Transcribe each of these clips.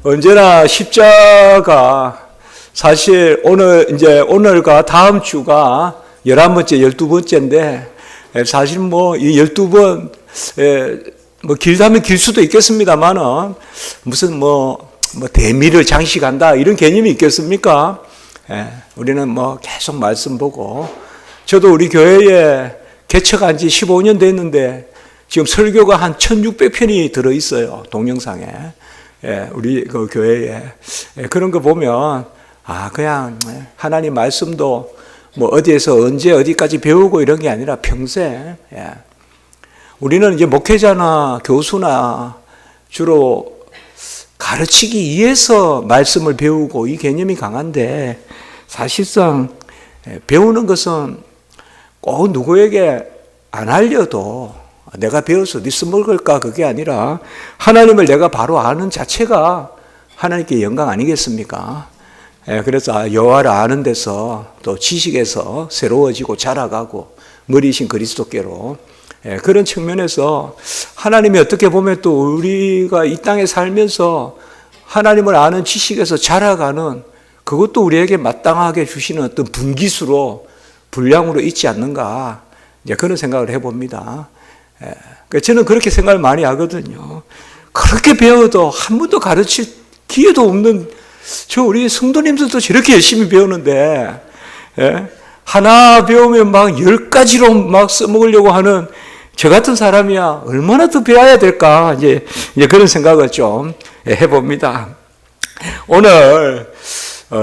언제나 십자가, 사실 오늘과 다음 주가 11번째, 12번째인데, 사실 이 12번, 길다면 길 수도 있겠습니다만은, 무슨 대미를 장식한다, 이런 개념이 있겠습니까? 우리는 계속 말씀 보고, 저도 우리 교회에 개척한 지 15년 됐는데, 지금 설교가 한 1600편이 들어있어요. 동영상에. 우리 그 교회에. 그런 거 보면, 그냥 하나님 말씀도 어디에서 언제 어디까지 배우고 이런 게 아니라 평생. 우리는 이제 목회자나 교수나 주로 가르치기 위해서 말씀을 배우고 이 개념이 강한데, 사실상 배우는 것은 꼭 누구에게 안 알려도 내가 배워서 어디 써먹을까, 그게 아니라 하나님을 내가 바로 아는 자체가 하나님께 영광 아니겠습니까? 그래서 여호와를 아는 데서 또 지식에서 새로워지고 자라가고 머리이신 그리스도께로, 그런 측면에서 하나님이 어떻게 보면 또 우리가 이 땅에 살면서 하나님을 아는 지식에서 자라가는, 그것도 우리에게 마땅하게 주시는 어떤 분기수로, 분량으로 있지 않는가, 이제 그런 생각을 해봅니다. 저는 그렇게 생각을 많이 하거든요. 그렇게 배워도 한 번도 가르칠 기회도 없는 우리 성도님들도 저렇게 열심히 배우는데, 하나 배우면 막 10가지로 막 써먹으려고 하는 저 같은 사람이야 얼마나 더 배워야 될까, 이제 그런 생각을 좀 해봅니다.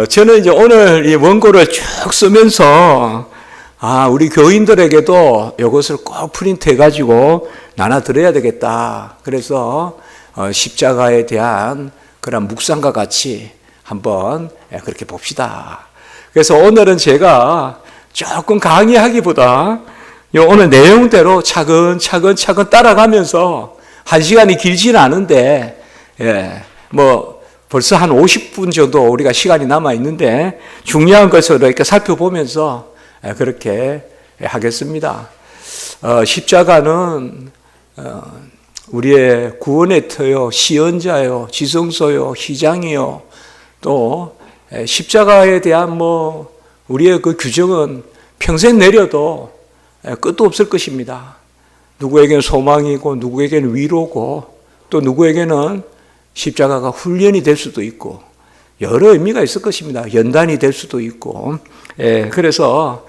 저는 이제 오늘 이 원고를 쭉 쓰면서, 우리 교인들에게도 이것을 꼭 프린트해가지고 나눠드려야 되겠다. 그래서 십자가에 대한 그런 묵상과 같이 한번 그렇게 봅시다. 그래서 오늘은 제가 조금 강의하기보다 오늘 내용대로 차근차근 따라가면서, 한 시간이 길지는 않은데, 벌써 한 50분 정도 우리가 시간이 남아 있는데, 중요한 것을 이렇게 살펴보면서 그렇게 하겠습니다. 십자가는 우리의 구원의 터요, 시언자요, 지성소요, 희장이요, 또 십자가에 대한 우리의 그 규정은 평생 내려도 끝도 없을 것입니다. 누구에게는 소망이고, 누구에게는 위로고, 또 누구에게는 십자가가 훈련이 될 수도 있고, 여러 의미가 있을 것입니다. 연단이 될 수도 있고. 그래서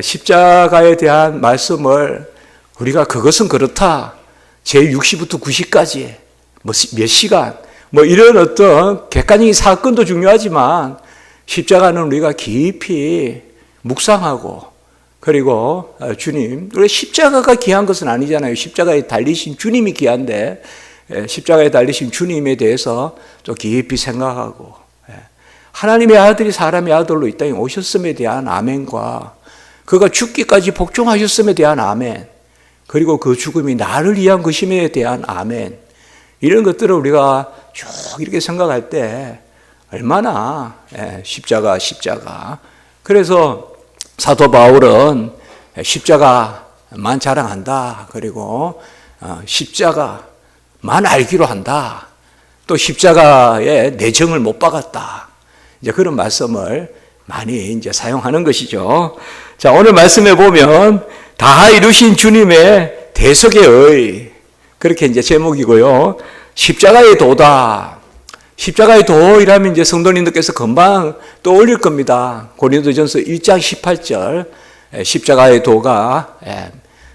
십자가에 대한 말씀을 우리가 그것은 그렇다, 제60부터 90까지 몇 시간 이런 어떤 객관적인 사건도 중요하지만, 십자가는 우리가 깊이 묵상하고, 그리고 우리 십자가가 귀한 것은 아니잖아요. 십자가에 달리신 주님이 귀한데, 십자가에 달리신 주님에 대해서 또 깊이 생각하고, 하나님의 아들이 사람의 아들로 이 땅에 오셨음에 대한 아멘과, 그가 죽기까지 복종하셨음에 대한 아멘, 그리고 그 죽음이 나를 위한 것임에 대한 아멘, 이런 것들을 우리가 쭉 이렇게 생각할 때 얼마나 십자가. 그래서 사도 바울은 십자가만 자랑한다, 그리고 십자가만 알기로 한다, 또 십자가의 내정을 못 박았다, 이제 그런 말씀을 많이 이제 사용하는 것이죠. 자, 오늘 말씀해 보면 다 이루신 주님의 대속의 의, 그렇게 이제 제목이고요. 십자가의 도다. 십자가의 도이라면 이제 성도님들께서 금방 떠올릴 겁니다. 고린도전서 1장 18절, 십자가의 도가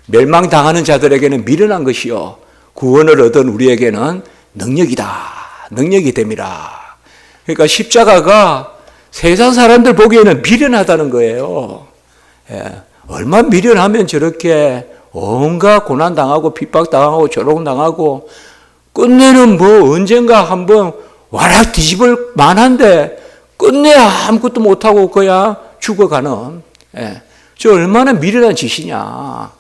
멸망당하는 자들에게는 미련한 것이요 구원을 얻은 우리에게는 능력이 됨이라. 그러니까 십자가가 세상 사람들 보기에는 미련하다는 거예요. 얼마나 미련하면 저렇게 온갖 고난당하고 핍박당하고 조롱당하고, 끝내는 언젠가 한번 와락 뒤집을 만한데 끝내 아무것도 못하고 그냥 죽어가는, 저 얼마나 미련한 짓이냐.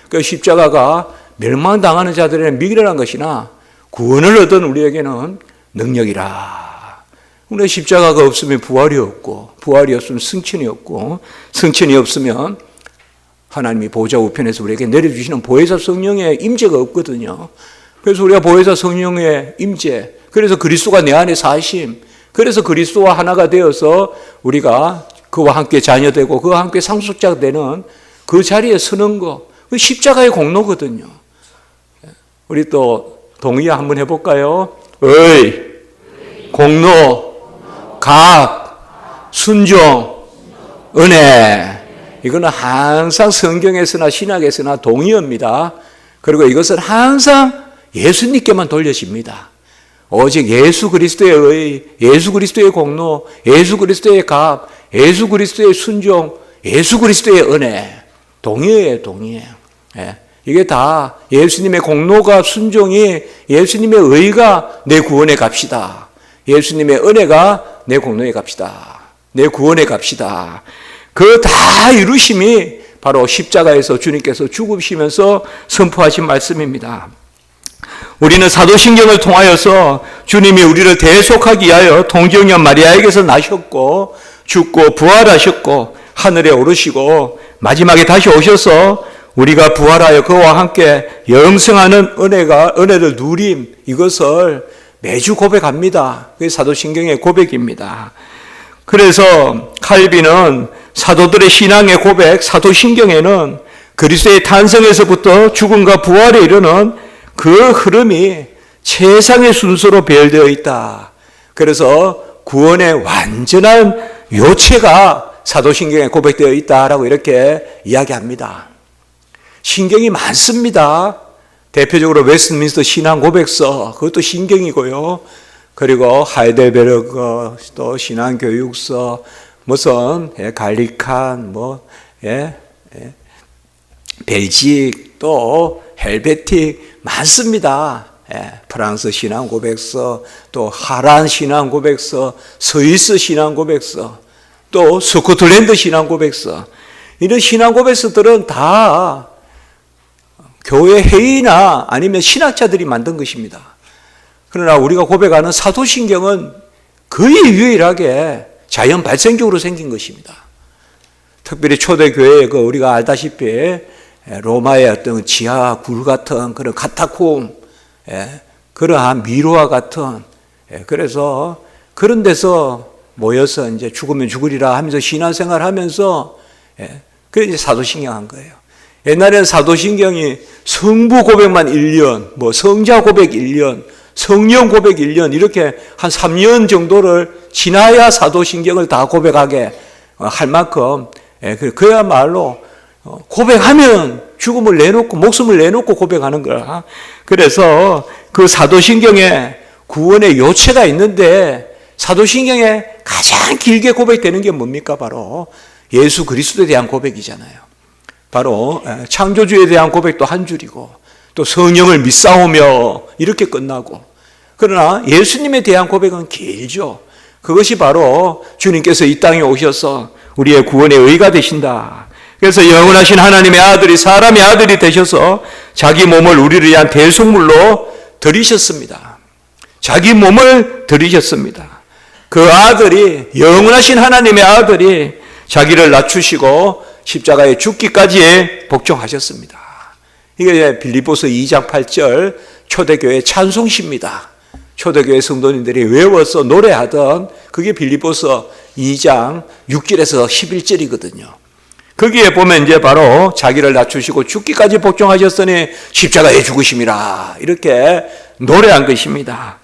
그 십자가가 멸망당하는 자들에게는 미련한 것이나 구원을 얻은 우리에게는 능력이라. 우리 십자가가 없으면 부활이 없고, 부활이 없으면 승천이 없고, 승천이 없으면 하나님이 보좌 우편에서 우리에게 내려주시는 보혜사 성령의 임재가 없거든요. 그래서 우리가 보혜사 성령의 임재, 그래서 그리스도가 내 안에 사심, 그래서 그리스도와 하나가 되어서 우리가 그와 함께 자녀되고 그와 함께 상속자가 되는 그 자리에 서는 거, 그 십자가의 공로거든요. 우리 또 동의 한번 해볼까요? 의, 공로, 각, 순종, 은혜. 이거는 항상 성경에서나 신학에서나 동의어입니다. 그리고 이것은 항상 예수님께만 돌려집니다. 오직 예수 그리스도의 의, 예수 그리스도의 공로, 예수 그리스도의 값, 예수 그리스도의 순종, 예수 그리스도의 은혜. 동의어예요, 동의어예요. 예. 이게 다 예수님의 공로가, 순종이, 예수님의 의가 내 구원의 값이다. 예수님의 은혜가 내 공로의 값이다. 내 구원의 값이다. 그 다 이루심이 바로 십자가에서 주님께서 죽으시면서 선포하신 말씀입니다. 우리는 사도신경을 통하여서 주님이 우리를 대속하기 위하여 동정녀 마리아에게서 나셨고 죽고 부활하셨고 하늘에 오르시고 마지막에 다시 오셔서 우리가 부활하여 그와 함께 영생하는 은혜를 누림, 이것을 매주 고백합니다. 그게 사도신경의 고백입니다. 그래서 칼빈은 사도들의 신앙의 고백, 사도신경에는 그리스도의 탄생에서부터 죽음과 부활에 이르는 그 흐름이 최상의 순서로 배열되어 있다. 그래서 구원의 완전한 요체가 사도신경에 고백되어 있다라고 이렇게 이야기합니다. 신경이 많습니다. 대표적으로 웨스트민스터 신앙 고백서, 그것도 신경이고요. 그리고 하이델베르그 또 신앙 교육서, 무슨 갈리칸, 벨직, 또 헬베틱 많습니다. 프랑스 신앙 고백서, 또 하란 신앙 고백서, 스위스 신앙 고백서, 또 스코틀랜드 신앙 고백서. 이런 신앙 고백서들은 다 교회 회의나 아니면 신학자들이 만든 것입니다. 그러나 우리가 고백하는 사도신경은 거의 유일하게 자연 발생적으로 생긴 것입니다. 특별히 초대교회에 우리가 알다시피 로마의 어떤 지하 굴 같은 그런 카타콤, 그러한 미로와 같은, 그래서 그런 데서 모여서 이제 죽으면 죽으리라 하면서 신앙생활 하면서, 그래 이제 사도신경 한 거예요. 옛날에는 사도신경이 성부 고백만 1년, 성자 고백 1년, 성령 고백 1년, 이렇게 한 3년 정도를 지나야 사도신경을 다 고백하게 할 만큼, 그야말로 고백하면 죽음을 내놓고 목숨을 내놓고 고백하는 거야. 그래서 그 사도신경에 구원의 요체가 있는데 사도신경에 가장 길게 고백되는 게 뭡니까? 바로 예수 그리스도에 대한 고백이잖아요. 바로 창조주에 대한 고백도 한 줄이고 또 성령을 믿사오며 이렇게 끝나고, 그러나 예수님에 대한 고백은 길죠. 그것이 바로 주님께서 이 땅에 오셔서 우리의 구원의 의가 되신다. 그래서 영원하신 하나님의 아들이 사람의 아들이 되셔서 자기 몸을 우리를 위한 대속물로 드리셨습니다. 자기 몸을 드리셨습니다. 그 아들이, 영원하신 하나님의 아들이 자기를 낮추시고 십자가에 죽기까지 복종하셨습니다. 이게 빌립보서 2장 8절 초대교회 찬송시입니다. 초대교회 성도님들이 외워서 노래하던 그게 빌립보서 2장 6절에서 11절이거든요. 거기에 보면 이제 바로 자기를 낮추시고 죽기까지 복종하셨으니 십자가에 죽으심이라 이렇게 노래한 것입니다.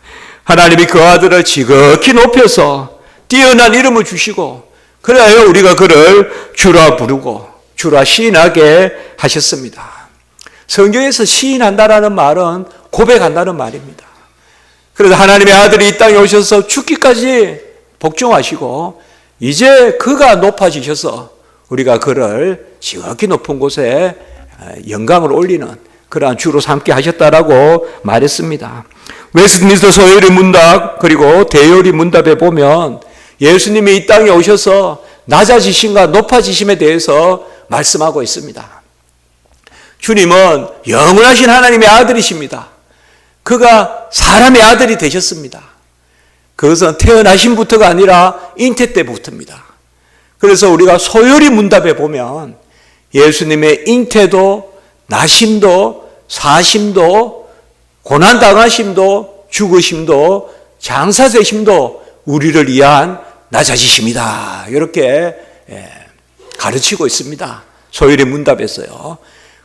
하나님이 그 아들을 지극히 높여서 뛰어난 이름을 주시고 그래야 우리가 그를 주라 부르고 주라 시인하게 하셨습니다. 성경에서 시인한다라는 말은 고백한다는 말입니다. 그래서 하나님의 아들이 이 땅에 오셔서 죽기까지 복종하시고 이제 그가 높아지셔서 우리가 그를 지극히 높은 곳에 영광을 올리는 그러한 주로 삼게 하셨다라고 말했습니다. 웨스트민스터 소요리 문답 그리고 대요리 문답에 보면 예수님이 이 땅에 오셔서 낮아지심과 높아지심에 대해서 말씀하고 있습니다. 주님은 영원하신 하나님의 아들이십니다. 그가 사람의 아들이 되셨습니다. 그것은 태어나심부터가 아니라 잉태 때부터입니다. 그래서 우리가 소요리 문답에 보면 예수님의 잉태도 나심도 사심도 고난당하심도 죽으심도 장사되심도 우리를 위한 낮아지심이다. 이렇게 가르치고 있습니다. 소율의 문답에서요.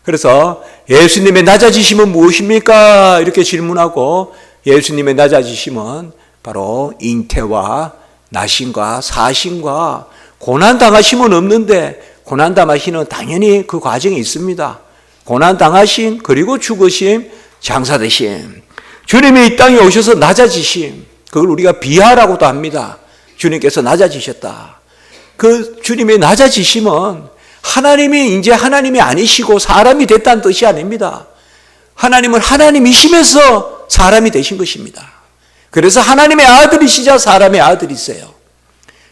그래서 예수님의 낮아지심은 무엇입니까? 이렇게 질문하고 예수님의 낮아지심은 바로 잉태와 나심과 사심과 고난당하심은 없는데 고난당하심은 당연히 그 과정이 있습니다. 고난당하심 그리고 죽으심 장사되심. 주님이 이 땅에 오셔서 낮아지심, 그걸 우리가 비하라고도 합니다. 주님께서 낮아지셨다. 그 주님의 낮아지심은 하나님이 이제 하나님이 아니시고 사람이 됐다는 뜻이 아닙니다. 하나님은 하나님이시면서 사람이 되신 것입니다. 그래서 하나님의 아들이시자 사람의 아들이세요.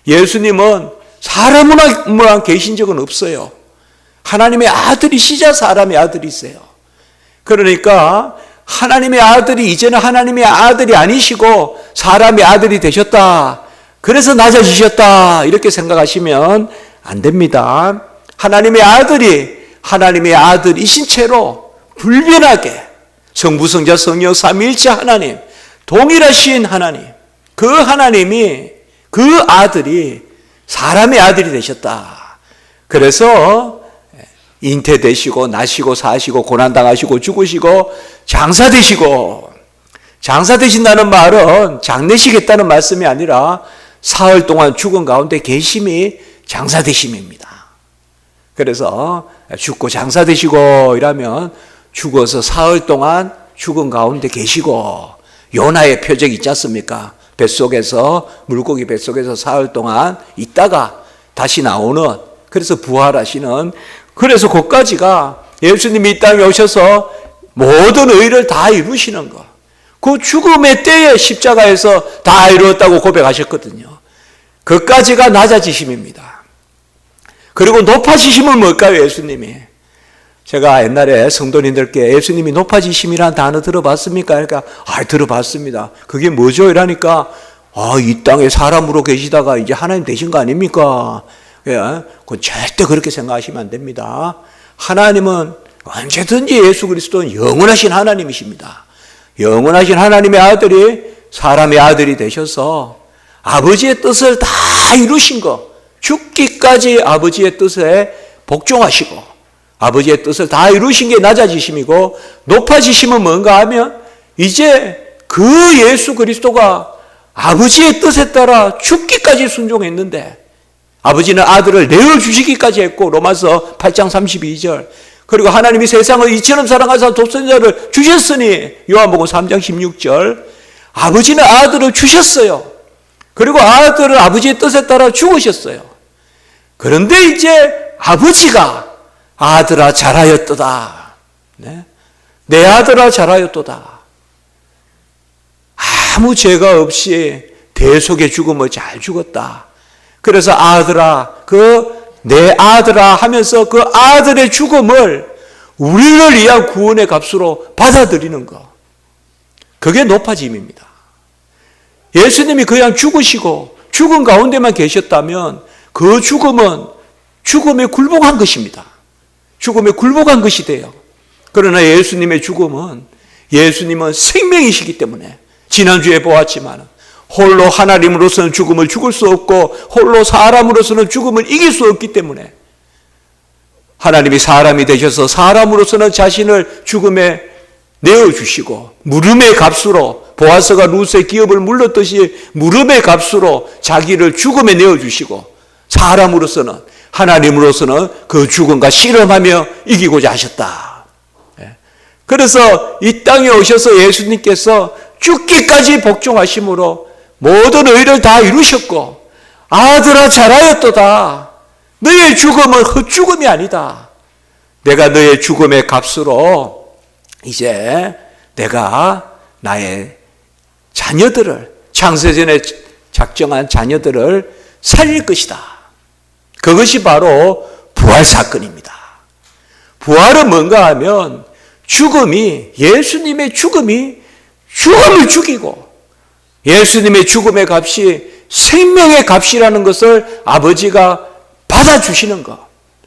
예수님은 사람으로만 계신 적은 없어요. 하나님의 아들이시자 사람의 아들이세요. 그러니까 하나님의 아들이 이제는 하나님의 아들이 아니시고 사람의 아들이 되셨다. 그래서 낮아지셨다. 이렇게 생각하시면 안 됩니다. 하나님의 아들이 하나님의 아들이신 채로 불변하게 성부, 성자, 성령, 삼위일체 하나님, 동일하신 하나님, 그 하나님이 그 아들이 사람의 아들이 되셨다. 그래서 잉태되시고 나시고 사시고 고난당하시고 죽으시고 장사되시고, 장사되신다는 말은 장례식했다는 말씀이 아니라 사흘 동안 죽은 가운데 계심이 장사되심입니다. 그래서 죽고 장사되시고 이라면 죽어서 사흘 동안 죽은 가운데 계시고, 요나의 표적 있지 않습니까? 뱃속에서, 물고기 뱃속에서 사흘 동안 있다가 다시 나오는, 그래서 부활하시는, 그래서 그까지가 예수님이 이 땅에 오셔서 모든 의를 다 이루시는 것. 그 죽음의 때에 십자가에서 다 이루었다고 고백하셨거든요. 그까지가 낮아지심입니다. 그리고 높아지심은 뭘까요, 예수님이? 제가 옛날에 성도님들께 예수님이 높아지심이라는 단어 들어봤습니까? 그러니까, 들어봤습니다. 그게 뭐죠? 이러니까, 이 땅에 사람으로 계시다가 이제 하나님 되신 거 아닙니까? 그건 절대 그렇게 생각하시면 안 됩니다. 하나님은 언제든지 예수 그리스도는 영원하신 하나님이십니다. 영원하신 하나님의 아들이 사람의 아들이 되셔서 아버지의 뜻을 다 이루신 것, 죽기까지 아버지의 뜻에 복종하시고 아버지의 뜻을 다 이루신 게 낮아지심이고, 높아지심은 뭔가 하면 이제 그 예수 그리스도가 아버지의 뜻에 따라 죽기까지 순종했는데, 아버지는 아들을 내어주시기까지 했고, 로마서 8장 32절. 그리고 하나님이 세상을 이처럼 사랑하사 독생자를 주셨으니, 요한복음 3장 16절. 아버지는 아들을 주셨어요. 그리고 아들은 아버지의 뜻에 따라 죽으셨어요. 그런데 이제 아버지가 아들아 잘하였도다. 네? 내 아들아 잘하였도다. 아무 죄가 없이 대속의 죽음을 잘 죽었다. 그래서 아들아, 내 아들아 하면서 그 아들의 죽음을 우리를 위한 구원의 값으로 받아들이는 것. 그게 높아짐입니다. 예수님이 그냥 죽으시고 죽은 가운데만 계셨다면 그 죽음은 죽음에 굴복한 것입니다. 죽음에 굴복한 것이 돼요. 그러나 예수님의 죽음은, 예수님은 생명이시기 때문에, 지난주에 보았지만 홀로 하나님으로서는 죽음을 죽을 수 없고 홀로 사람으로서는 죽음을 이길 수 없기 때문에 하나님이 사람이 되셔서 사람으로서는 자신을 죽음에 내어주시고, 물음의 값으로, 보아스가 룻의 기업을 물렀듯이 물음의 값으로 자기를 죽음에 내어주시고, 사람으로서는, 하나님으로서는 그 죽음과 씨름하며 이기고자 하셨다. 그래서 이 땅에 오셔서 예수님께서 죽기까지 복종하심으로 모든 의를 다 이루셨고, 아들아 잘하였도다. 너의 죽음은 헛죽음이 아니다. 내가 너의 죽음의 값으로 이제 내가 나의 자녀들을, 창세전에 작정한 자녀들을 살릴 것이다. 그것이 바로 부활 사건입니다. 부활은 뭔가 하면 예수님의 죽음이 죽음을 죽이고, 예수님의 죽음의 값이 생명의 값이라는 것을 아버지가 받아주시는 것.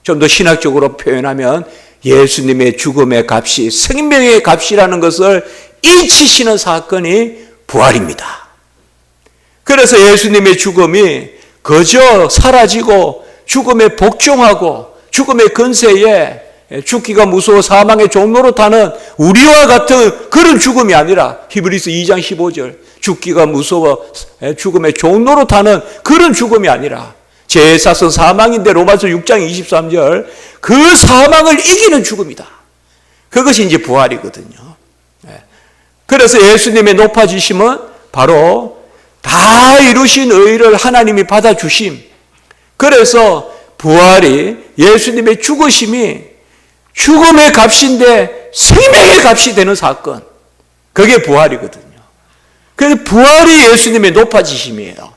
좀 더 신학적으로 표현하면 예수님의 죽음의 값이 생명의 값이라는 것을 잊히시는 사건이 부활입니다. 그래서 예수님의 죽음이 그저 사라지고 죽음에 복종하고 죽음의 근세에 죽기가 무서워 사망의 종로로 타는 우리와 같은 그런 죽음이 아니라 히브리서 2장 15절 죽기가 무서워 죽음의 종로로 타는 그런 죽음이 아니라 제사성 사망인데 로마서 6장 23절 그 사망을 이기는 죽음이다. 그것이 이제 부활이거든요. 그래서 예수님의 높아지심은 바로 다 이루신 의를 하나님이 받아주심. 그래서 부활이 예수님의 죽으심이 죽음의 값인데 생명의 값이 되는 사건. 그게 부활이거든요. 그래서 부활이 예수님의 높아지심이에요.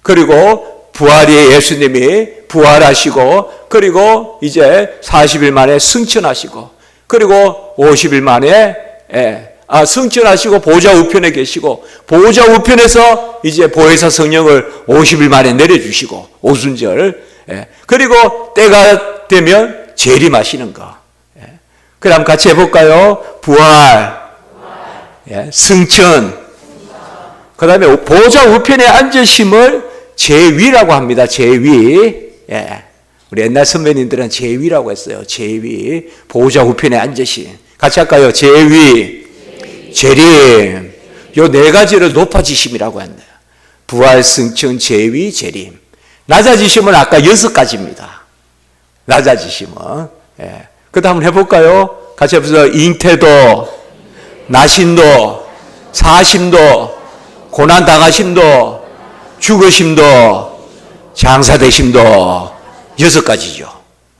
그리고 부활이 예수님이 부활하시고 그리고 이제 40일 만에 승천하시고 그리고 50일 만에 승천하시고 보좌 우편에 계시고 보좌 우편에서 이제 보혜사 성령을 50일 만에 내려주시고 오순절 그리고 때가 되면 재림하시는 거. 그럼 같이 해볼까요? 부활, 승천, 그 다음에 보좌 우편에 앉으심을 제위라고 합니다. 제위. 우리 옛날 선배님들은 제위라고 했어요. 제위. 보좌 우편에 앉으심. 같이 할까요? 제위, 재림. 요 네 가지를 높아지심이라고 했네요. 부활, 승천, 제위, 재림. 낮아지심은 아까 6가지입니다. 낮아지심은. 그 다음 한번 해볼까요? 같이 해보세요. 잉태도, 나심도, 사심도, 고난당하심도, 죽으심도, 장사되심도 6가지죠.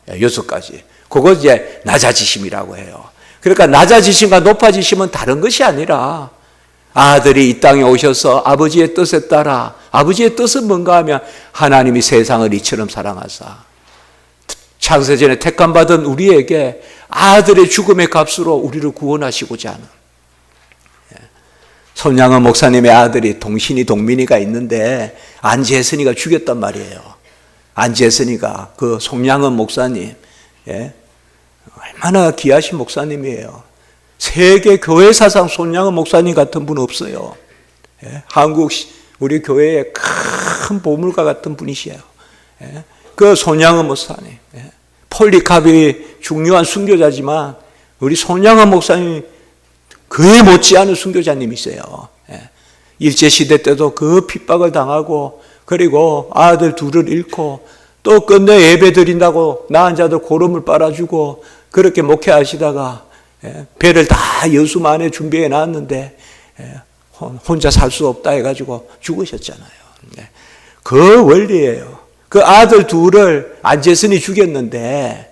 6가지. 그거 이제 낮아지심이라고 해요. 그러니까 낮아지심과 높아지심은 다른 것이 아니라 아들이 이 땅에 오셔서 아버지의 뜻에 따라 아버지의 뜻은 뭔가 하면 하나님이 세상을 이처럼 사랑하사 창세전에 택함받은 우리에게 아들의 죽음의 값으로 우리를 구원하시고자 하는 손양은 목사님의 아들이 동신이 동민이가 있는데 안재선이가 죽였단 말이에요. 안재선이가 그 송양은 목사님 얼마나 귀하신 목사님이에요. 세계 교회 사상 손양은 목사님 같은 분 없어요. 한국 우리 교회의 큰 보물과 같은 분이시에요. 그 손양은 목사님. 폴리캅이 중요한 순교자지만 우리 손양은 목사님 그에 못지않은 순교자님이세요. 일제시대 때도 그 핍박을 당하고 그리고 아들 둘을 잃고 또 끝내 예배 드린다고 낳은 자들 고름을 빨아주고 그렇게 목회하시다가 배를 다 여수만에 준비해 놨는데 혼자 살 수 없다 해가지고 죽으셨잖아요. 그 원리예요. 그 아들 둘을 안재선이 죽였는데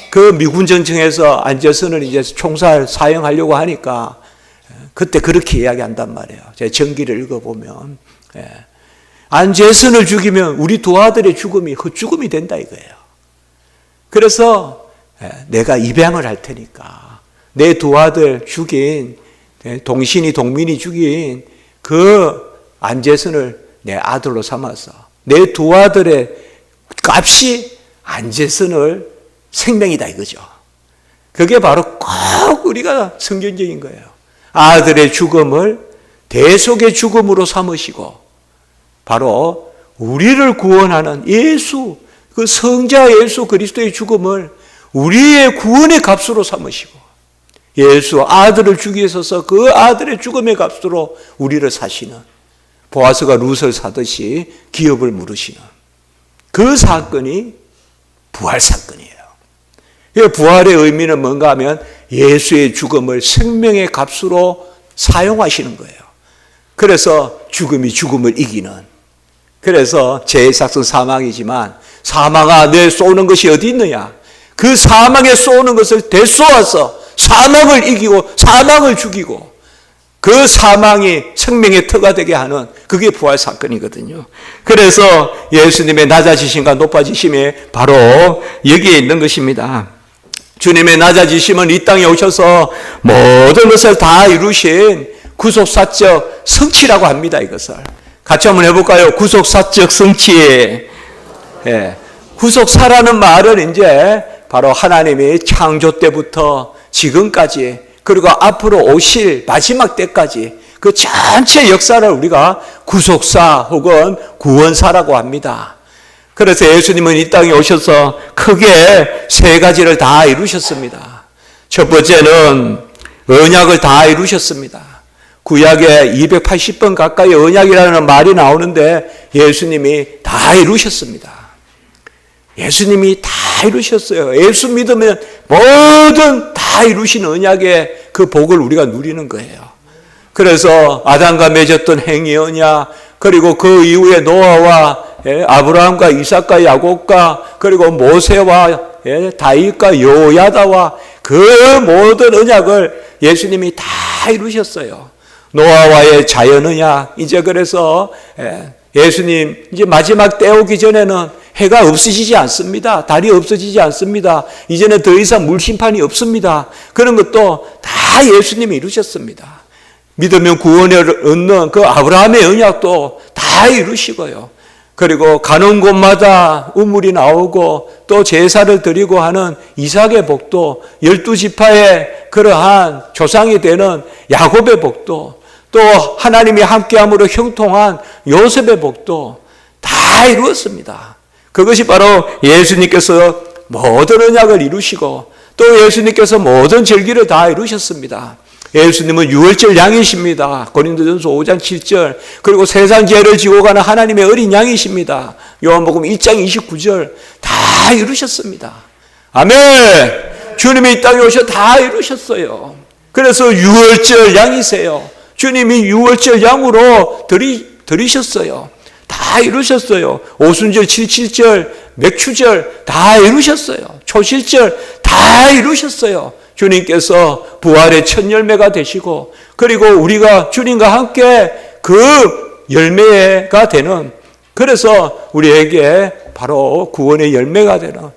그 미군정청에서 안재선을 이제 총살 사형하려고 하니까 그때 그렇게 이야기한단 말이에요. 제가 전기를 읽어보면 안재선을 죽이면 우리 두 아들의 죽음이 헛죽음이 된다 이거예요. 그래서 내가 입양을 할 테니까 내 두 아들 죽인 동신이 동민이 죽인 그 안재선을 내 아들로 삼아서 내 두 아들의 값이 안재선을 생명이다 이거죠. 그게 바로 꼭 우리가 성경적인 거예요. 아들의 죽음을 대속의 죽음으로 삼으시고 바로 우리를 구원하는 예수, 그 성자 예수 그리스도의 죽음을 우리의 구원의 값으로 삼으시고 예수 아들을 죽이기 위해서 그 아들의 죽음의 값으로 우리를 사시는 보아스가 룻을 사듯이 기업을 물으시는 그 사건이 부활 사건이에요. 부활의 의미는 뭔가 하면 예수의 죽음을 생명의 값으로 사용하시는 거예요. 그래서 죽음이 죽음을 이기는 그래서 제사성 사망이지만 사망아 내 쏘는 것이 어디 있느냐 그 사망에 쏘는 것을 되쏘아서 사망을 이기고 사망을 죽이고 그 사망이 생명의 터가 되게 하는 그게 부활 사건이거든요. 그래서 예수님의 낮아지심과 높아지심이 바로 여기에 있는 것입니다. 주님의 낮아지심은 이 땅에 오셔서 모든 것을 다 이루신 구속사적 성취라고 합니다. 이것을 같이 한번 해볼까요? 구속사적 성취. 구속사라는 말은 이제 바로 하나님이 창조 때부터 지금까지 그리고 앞으로 오실 마지막 때까지 그 전체 역사를 우리가 구속사 혹은 구원사라고 합니다. 그래서 예수님은 이 땅에 오셔서 크게 세 가지를 다 이루셨습니다. 첫 번째는 언약을 다 이루셨습니다. 구약에 280번 가까이 언약이라는 말이 나오는데 예수님이 다 이루셨습니다. 예수님이 다 이루셨어요. 예수 믿으면 모든 다 이루신 언약의 그 복을 우리가 누리는 거예요. 그래서 아담과 맺었던 행위 언약, 그리고 그 이후에 노아와 아브라함과 이삭과 야곱과 그리고 모세와 다윗과 여호야다와 그 모든 언약을 예수님이 다 이루셨어요. 노아와의 자연 언약, 이제 그래서 예수님 이제 마지막 때 오기 전에는 해가 없어지지 않습니다. 달이 없어지지 않습니다. 이제는 더 이상 물심판이 없습니다. 그런 것도 다 예수님이 이루셨습니다. 믿으면 구원을 얻는 그 아브라함의 언약도 다 이루시고요. 그리고 가는 곳마다 우물이 나오고 또 제사를 드리고 하는 이삭의 복도, 12지파의 그러한 조상이 되는 야곱의 복도, 또 하나님이 함께함으로 형통한 요셉의 복도 다 이루었습니다. 그것이 바로 예수님께서 모든 언약을 이루시고 또 예수님께서 모든 절기를 다 이루셨습니다. 예수님은 유월절 양이십니다. 고린도전서 5장 7절. 그리고 세상 죄를 지고 가는 하나님의 어린 양이십니다. 요한복음 1장 29절. 다 이루셨습니다. 아멘. 주님이 이 땅에 오셔 다 이루셨어요. 그래서 유월절 양이세요. 주님이 유월절 양으로 드리셨어요. 다 이루셨어요. 오순절 77절, 맥추절 다 이루셨어요. 초실절 다 이루셨어요. 주님께서 부활의 첫 열매가 되시고, 그리고 우리가 주님과 함께 그 열매가 되는, 그래서 우리에게 바로 구원의 열매가 되는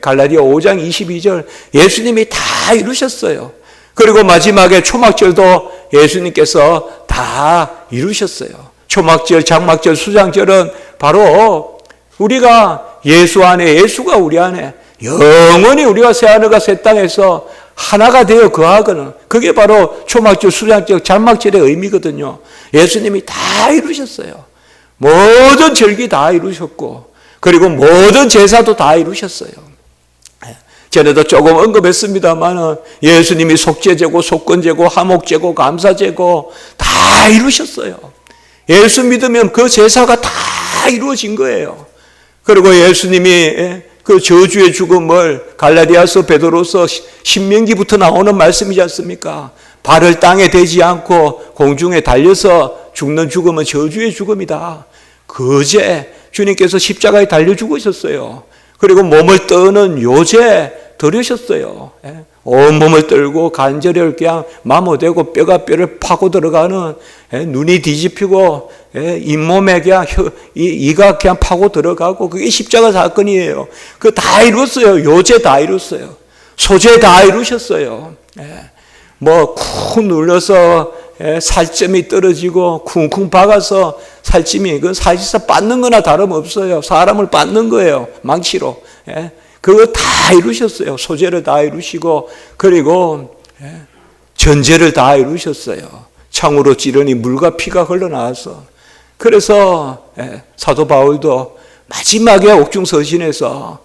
갈라디아 5장 22절 예수님이 다 이루셨어요. 그리고 마지막에 초막절도 예수님께서 다 이루셨어요. 초막절, 장막절, 수장절은 바로 우리가 예수 안에, 예수가 우리 안에 영원히 우리가 새하늘과 새 땅에서 하나가 되어 거하거든. 그게 바로 초막절, 수장절, 장막절의 의미거든요. 예수님이 다 이루셨어요. 모든 절기 다 이루셨고, 그리고 모든 제사도 다 이루셨어요. 전에도 조금 언급했습니다만 예수님이 속죄제고 속건제고 화목제고 감사제고 다 이루셨어요. 예수 믿으면 그 제사가 다 이루어진 거예요. 그리고 예수님이 그 저주의 죽음을 갈라디아서, 베드로서, 신명기부터 나오는 말씀이지 않습니까? 발을 땅에 대지 않고 공중에 달려서 죽는 죽음은 저주의 죽음이다. 그제 주님께서 십자가에 달려 죽으셨어요. 그리고 몸을 떠는 요제 들으셨어요. 온몸을 떨고 관절을 그냥 마모되고 뼈가 뼈를 파고 들어가는, 눈이 뒤집히고 잇몸에 그냥 이가 그냥 파고 들어가고, 그게 십자가 사건이에요. 그거 다 이뤘어요. 요제 다 이뤘어요. 소제 다 이루셨어요. 뭐 쿵 눌러서 살점이 떨어지고 쿵쿵 박아서 살찜이, 그 사실상 빻는 거나 다름없어요. 사람을 빻는 거예요. 망치로. 그거 다 이루셨어요. 소재를 다 이루시고, 그리고 전제를 다 이루셨어요. 창으로 찌르니 물과 피가 흘러나와서. 그래서 사도 바울도 마지막에 옥중서신에서,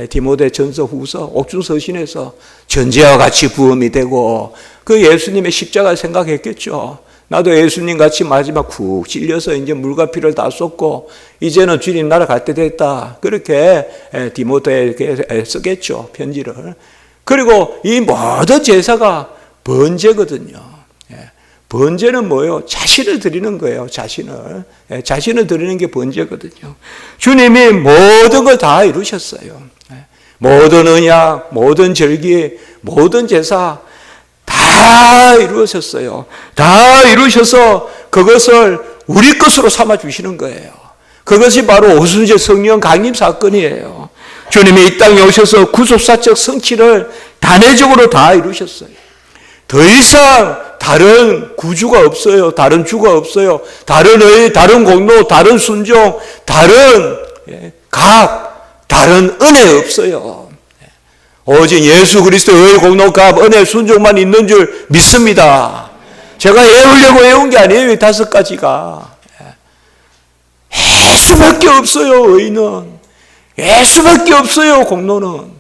디모데 전서 후서 옥중서신에서 전제와 같이 부음이 되고, 그 예수님의 십자가를 생각했겠죠. 나도 예수님 같이 마지막 쿡 찔려서 이제 물과 피를 다 쏟고 이제는 주님 나라갈 때 됐다. 그렇게 디모데에게 쓰겠죠, 편지를. 그리고 이 모든 제사가 번제거든요. 번제는 뭐예요? 자신을 드리는 거예요. 자신을 드리는 게 번제거든요. 주님이 모든 걸 다 이루셨어요. 모든 언약, 모든 절기, 모든 제사 다 이루셨어요. 다 이루셔서 그것을 우리 것으로 삼아 주시는 거예요. 그것이 바로 오순절 성령 강림 사건이에요. 주님이 이 땅에 오셔서 구속사적 성취를 단회적으로 다 이루셨어요. 더 이상 다른 구주가 없어요. 다른 주가 없어요. 다른 의, 다른 공로, 다른 순종, 다른 각, 다른 은혜 없어요. 오직 예수 그리스도의 공로값 은혜 순종만 있는 줄 믿습니다. 제가 외우려고 외운 게 아니에요. 이 5가지가. 예수밖에 없어요. 의는 예수밖에 없어요. 공로는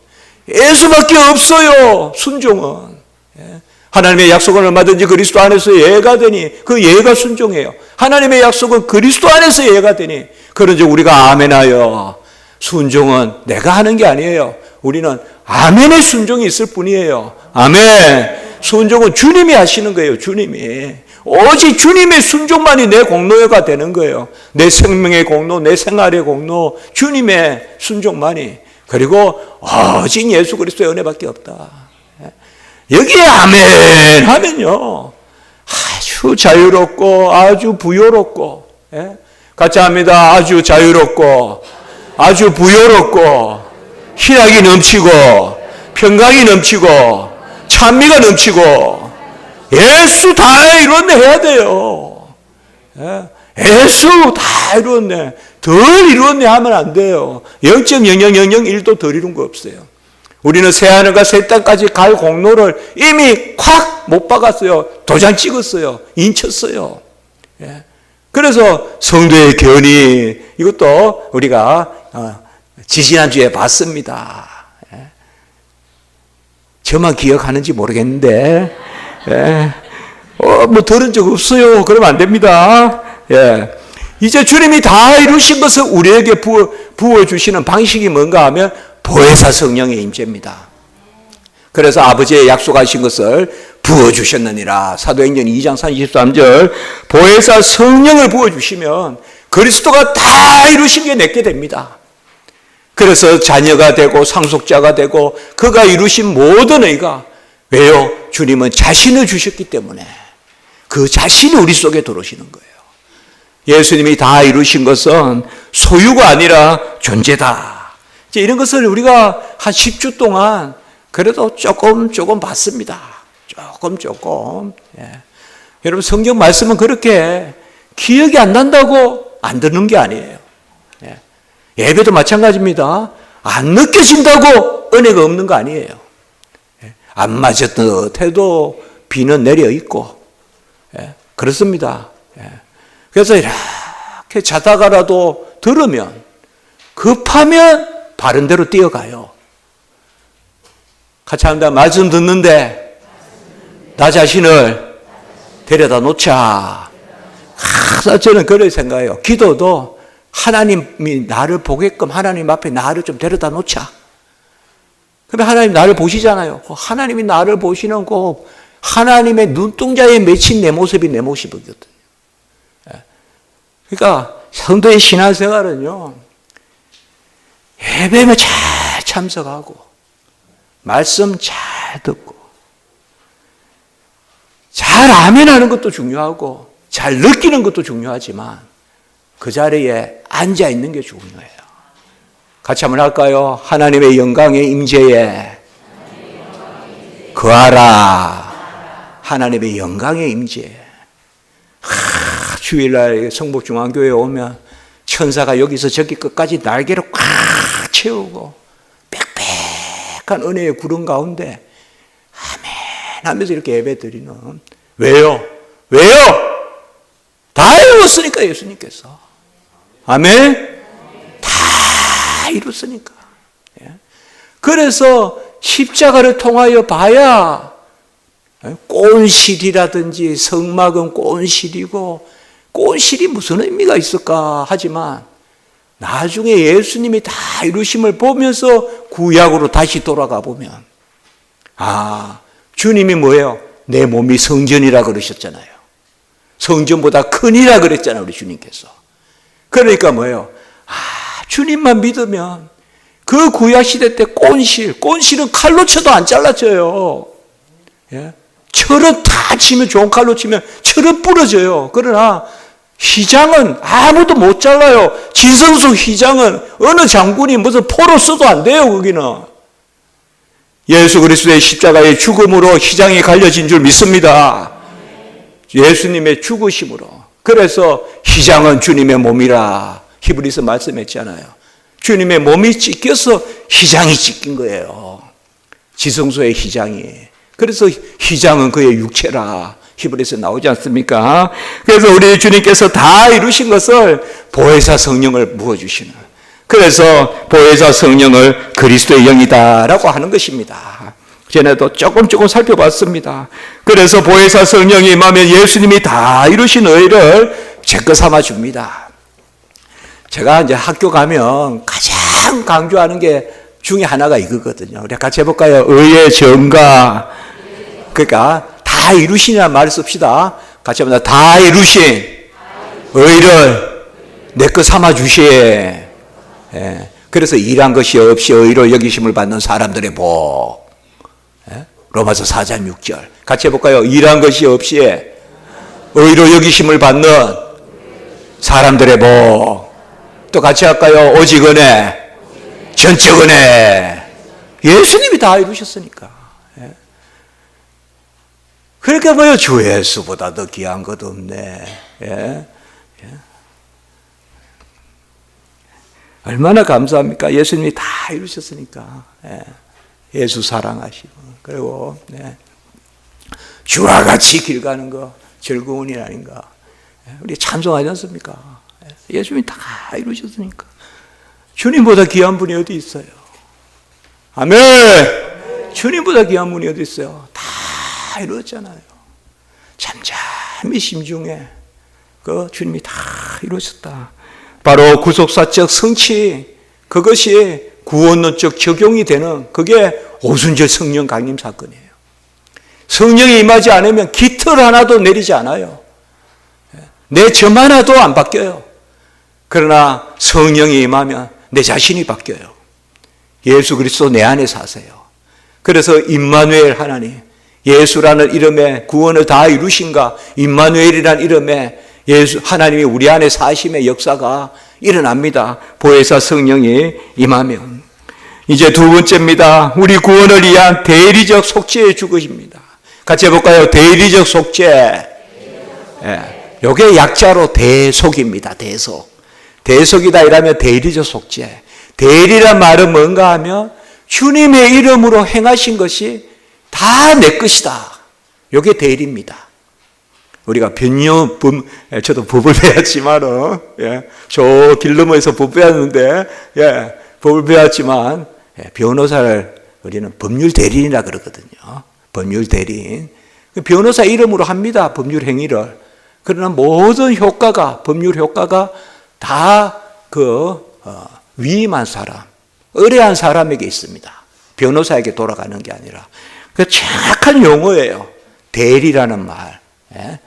예수밖에 없어요. 순종은. 하나님의 약속은 얼마든지 그리스도 안에서 예가 되니 그 예가 순종해요. 하나님의 약속은 그리스도 안에서 예가 되니 그런즉 우리가 아멘하여 순종은 내가 하는 게 아니에요. 우리는 아멘의 순종이 있을 뿐이에요. 아멘. 순종은 주님이 하시는 거예요. 주님이. 오직 주님의 순종만이 내 공로가 되는 거예요. 내 생명의 공로, 내 생활의 공로, 주님의 순종만이. 그리고 오직 예수 그리스도의 은혜밖에 없다. 여기에 아멘 하면요 아주 자유롭고 아주 부요롭고, 같이 합니다. 아주 자유롭고 아주 부요롭고 희락이 넘치고 평강이 넘치고 찬미가 넘치고 예수 다 이뤘네 해야 돼요. 예수 다 이뤘네, 덜 이뤘네 하면 안 돼요. 0.00001도 덜 이룬 거 없어요. 우리는 새하늘과 새 땅까지 갈 공로를 이미 콱 못 박았어요. 도장 찍었어요. 인쳤어요. 그래서 성도의 견이, 이것도 우리가 지지난주에 봤습니다. 저만 기억하는지 모르겠는데 뭐 들은 적 없어요. 그러면 안 됩니다. 이제 주님이 다 이루신 것을 우리에게 부어주시는 방식이 뭔가 하면 보혜사 성령의 임재입니다. 그래서 아버지의 약속하신 것을 부어주셨느니라. 사도행전 2장 33절 보혜사 성령을 부어주시면 그리스도가 다 이루신 게 내게 됩니다. 그래서 자녀가 되고 상속자가 되고 그가 이루신 모든 의가, 왜요? 주님은 자신을 주셨기 때문에 그 자신이 우리 속에 들어오시는 거예요. 예수님이 다 이루신 것은 소유가 아니라 존재다. 이런 것을 우리가 한 10주 동안 그래도 조금 봤습니다. 조금. 여러분 성경 말씀은 그렇게 기억이 안 난다고 안 듣는 게 아니에요. 예배도 마찬가지입니다. 안 느껴진다고 은혜가 없는 거 아니에요. 안 맞았던 해도 비는 내려 있고 그렇습니다. 그래서 이렇게 자다가라도 들으면 급하면 바른 대로 뛰어가요. 같이 합니다. 말씀 듣는데 나 자신을 데려다 놓자. 저는 그렇게 생각해요. 기도도 하나님이 나를 보게끔 하나님 앞에 나를 좀 데려다 놓자. 그러면 하나님 나를 보시잖아요. 하나님이 나를 보시는 그 하나님의 눈동자에 맺힌 내 모습이 내 모습이거든요. 그러니까 성도의 신앙생활은요, 예배에 잘 참석하고 말씀 잘 듣고 잘 아멘하는 것도 중요하고 잘 느끼는 것도 중요하지만 그 자리에 앉아 있는 게 중요해요. 같이 한번 할까요? 하나님의 영광의 임재에 거하라. 하나님의 영광의 임재. 주일날 성북중앙교회에 오면 천사가 여기서 저기 끝까지 날개로 꽉 채우고 빽빽한 은혜의 구름 가운데 아멘 하면서 이렇게 예배 드리는. 왜요? 다 이루었으니까. 예수님께서 아멘. 다 이뤘으니까. 그래서 십자가를 통하여 봐야 꽃실이라든지 성막은 꽃실이고 꽃실이 무슨 의미가 있을까 하지만 나중에 예수님이 다 이루심을 보면서 구약으로 다시 돌아가 보면 주님이 뭐예요? 내 몸이 성전이라 그러셨잖아요. 성전보다 크니라 그랬잖아요. 우리 주님께서. 그러니까 뭐예요? 주님만 믿으면 그 구약시대 때 꽃실은 칼로 쳐도 안 잘라져요. 철은 다 치면, 좋은 칼로 치면 철은 부러져요. 그러나 휘장은 아무도 못 잘라요. 지성소 휘장은 어느 장군이 무슨 포로 써도 안 돼요. 거기는 예수 그리스도의 십자가의 죽음으로 휘장이 갈려진 줄 믿습니다. 예수님의 죽으심으로. 그래서 휘장은 주님의 몸이라 히브리서 말씀했잖아요. 주님의 몸이 찢겨서 휘장이 찢긴 거예요. 지성소의 휘장이. 그래서 휘장은 그의 육체라. 히브리서 나오지 않습니까? 그래서 우리 주님께서 다 이루신 것을 보혜사 성령을 부어주시는. 그래서 보혜사 성령을 그리스도의 영이다라고 하는 것입니다. 전에도 조금 살펴봤습니다. 그래서 보혜사 성령이 임하면 예수님이 다 이루신 의를 제거 삼아 줍니다. 제가 이제 학교 가면 가장 강조하는 게 중에 하나가 이거거든요. 우리 같이 해볼까요? 의의 전가. 그러니까 다 이루시냐는 말을 씁시다. 같이 합니다. 다 이루신 의를 내 것 삼아 주시에. 예. 그래서 일한 것이 없이 의로 여기심을 받는 사람들의 복. 예? 로마서 4장 6절. 같이 해볼까요? 일한 것이 없이 의로 여기심을 받는 사람들의 복. 또 같이 할까요? 오직 은혜, 전적 은혜. 예수님이 다 이루셨으니까. 예. 그러니까 뭐요? 주 예수보다 더 귀한 것 없네. 예. 예. 얼마나 감사합니까? 예수님이 다 이루셨으니까. 예. 예수 사랑하시고. 그리고 네. 주와 같이 길 가는 거 즐거운 일 아닌가. 예. 우리 찬송하지 않습니까? 예수님이 다 이루셨으니까. 주님보다 귀한 분이 어디 있어요? 아멘! 주님보다 귀한 분이 어디 있어요? 다 이루었잖아요. 잠잠히 심중에 그 주님이 다 이루셨다. 바로 구속사적 성취, 그것이 구원론적 적용이 되는 그게 오순절 성령 강림 사건이에요. 성령이 임하지 않으면 깃털 하나도 내리지 않아요. 내 점 하나도 안 바뀌어요. 그러나 성령이 임하면 내 자신이 바뀌어요. 예수 그리스도 내 안에 사세요. 그래서 임마누엘 하나님, 예수라는 이름에 구원을 다 이루신가, 임마누엘이라는 이름에 예수 하나님이 우리 안에 사심의 역사가 일어납니다. 보혜사 성령이 임하면. 이제 두 번째입니다. 우리 구원을 위한 대리적 속죄의 주것입니다. 같이 해볼까요? 대리적 속죄. 예. 요게 약자로 대속입니다. 대속. 대속이다 이라면 대리적 속죄. 대리란 말은 뭔가 하면 주님의 이름으로 행하신 것이 다 내 것이다. 요게 대리입니다. 우리가 저도 법을 배웠지만은, 예, 저 길넘어에서 법 배웠는데, 예, 법을 배웠지만, 예, 변호사를 우리는 법률 대리인이라 그러거든요. 법률 대리인. 변호사 이름으로 합니다. 법률 행위를. 그러나 모든 효과가, 법률 효과가 다 위임한 사람, 의뢰한 사람에게 있습니다. 변호사에게 돌아가는 게 아니라. 그 정확한 용어예요. 대리라는 말. 예?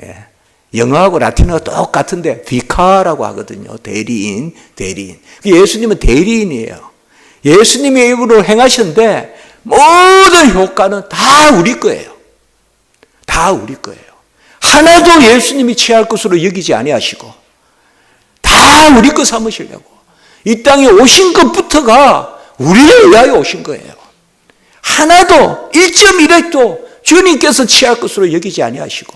예. 영어하고 라틴어가 똑같은데 비카라고 하거든요. 대리인. 예수님은 대리인이에요. 예수님의 입으로 행하셨는데 모든 효과는 다 우리 거예요. 다 우리 거예요. 하나도 예수님이 취할 것으로 여기지 아니하시고 다 우리 거 삼으시려고 이 땅에 오신 것부터가 우리를 위하여 오신 거예요. 하나도 1.1핵도 주님께서 취할 것으로 여기지 아니하시고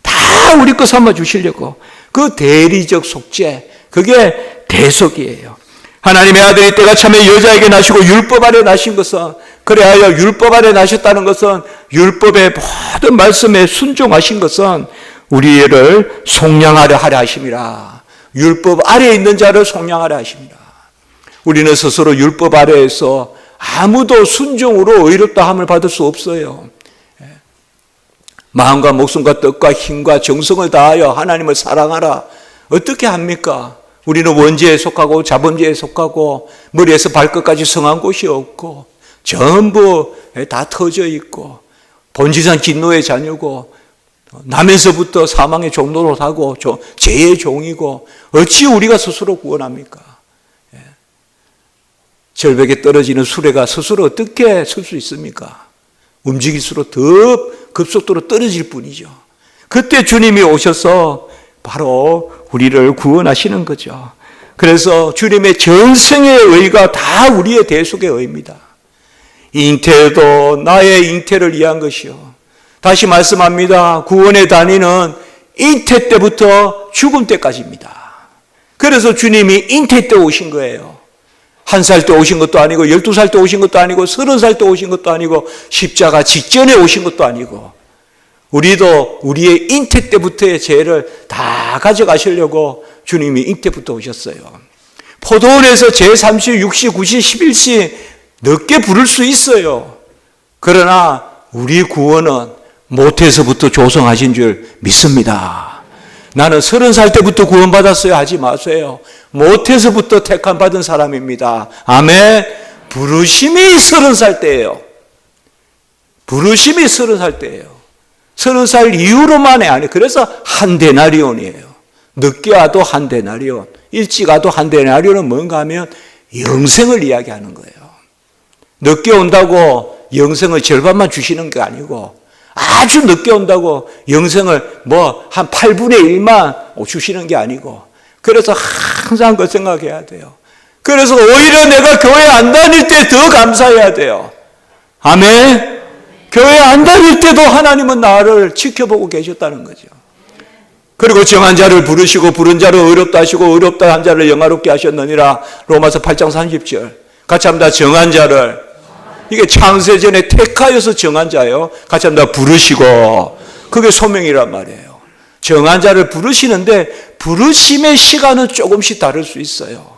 다 우리 거 삼아 주시려고 그 대리적 속죄, 그게 대속이에요. 하나님의 아들이 때가 참에 여자에게 나시고 율법 아래 나신 것은, 그래야 율법 아래 나셨다는 것은 율법의 모든 말씀에 순종하신 것은 우리를 속량하려 하려 하심이라. 율법 아래에 있는 자를 속량하려 하십니다. 우리는 스스로 율법 아래에서 아무도 순종으로 의롭다 함을 받을 수 없어요. 마음과 목숨과 뜻과 힘과 정성을 다하여 하나님을 사랑하라. 어떻게 합니까? 우리는 원죄에 속하고 자범죄에 속하고 머리에서 발끝까지 성한 곳이 없고 전부 다 터져 있고 본질상 진노의 자녀고 남에서부터 사망의 종로로 하고 죄의 종이고 어찌 우리가 스스로 구원합니까? 절벽에 떨어지는 수레가 스스로 어떻게 설 수 있습니까? 움직일수록 더 급속도로 떨어질 뿐이죠. 그때 주님이 오셔서 바로 우리를 구원하시는 거죠. 그래서 주님의 전생의 의가 다 우리의 대속의 의입니다. 잉태도 나의 잉태를 위한 것이요. 다시 말씀합니다. 구원의 단위는 잉태 때부터 죽음 때까지입니다. 그래서 주님이 잉태 때 오신 거예요. 1살 때 오신 것도 아니고 12살 때 오신 것도 아니고 30살 때 오신 것도 아니고 십자가 직전에 오신 것도 아니고 우리도 우리의 잉태 때부터의 죄를 다 가져가시려고 주님이 잉태부터 오셨어요. 포도원에서 제3시, 6시, 9시, 11시 늦게 부를 수 있어요. 그러나 우리 구원은 모태에서부터 조성하신 줄 믿습니다. 나는 30살 때부터 구원받았어요 하지 마세요. 모태에서부터 택함 받은 사람입니다. 아멘. 부르심이 30살 때예요. 부르심이 30살 때예요. 30살 이후로만이 아니에요. 그래서 한 데나리온이에요. 늦게 와도 한 데나리온, 일찍 와도 한 데나리온은 뭔가 하면 영생을 이야기하는 거예요. 늦게 온다고 영생의 절반만 주시는 게 아니고 아주 늦게 온다고 영생을 한 8분의 1만 주시는 게 아니고 그래서 항상 그 생각해야 돼요. 그래서 오히려 내가 교회 안 다닐 때 더 감사해야 돼요. 아멘. 교회 안 다닐 때도 하나님은 나를 지켜보고 계셨다는 거죠. 그리고 정한 자를 부르시고 부른 자를 어렵다 하시고 어렵다 한 자를 영화롭게 하셨느니라. 로마서 8장 30절. 같이 합니다. 정한 자를. 이게 창세전에 택하여서 정한 자예요. 같이 합니다. 부르시고. 그게 소명이란 말이에요. 정한 자를 부르시는데 부르심의 시간은 조금씩 다를 수 있어요.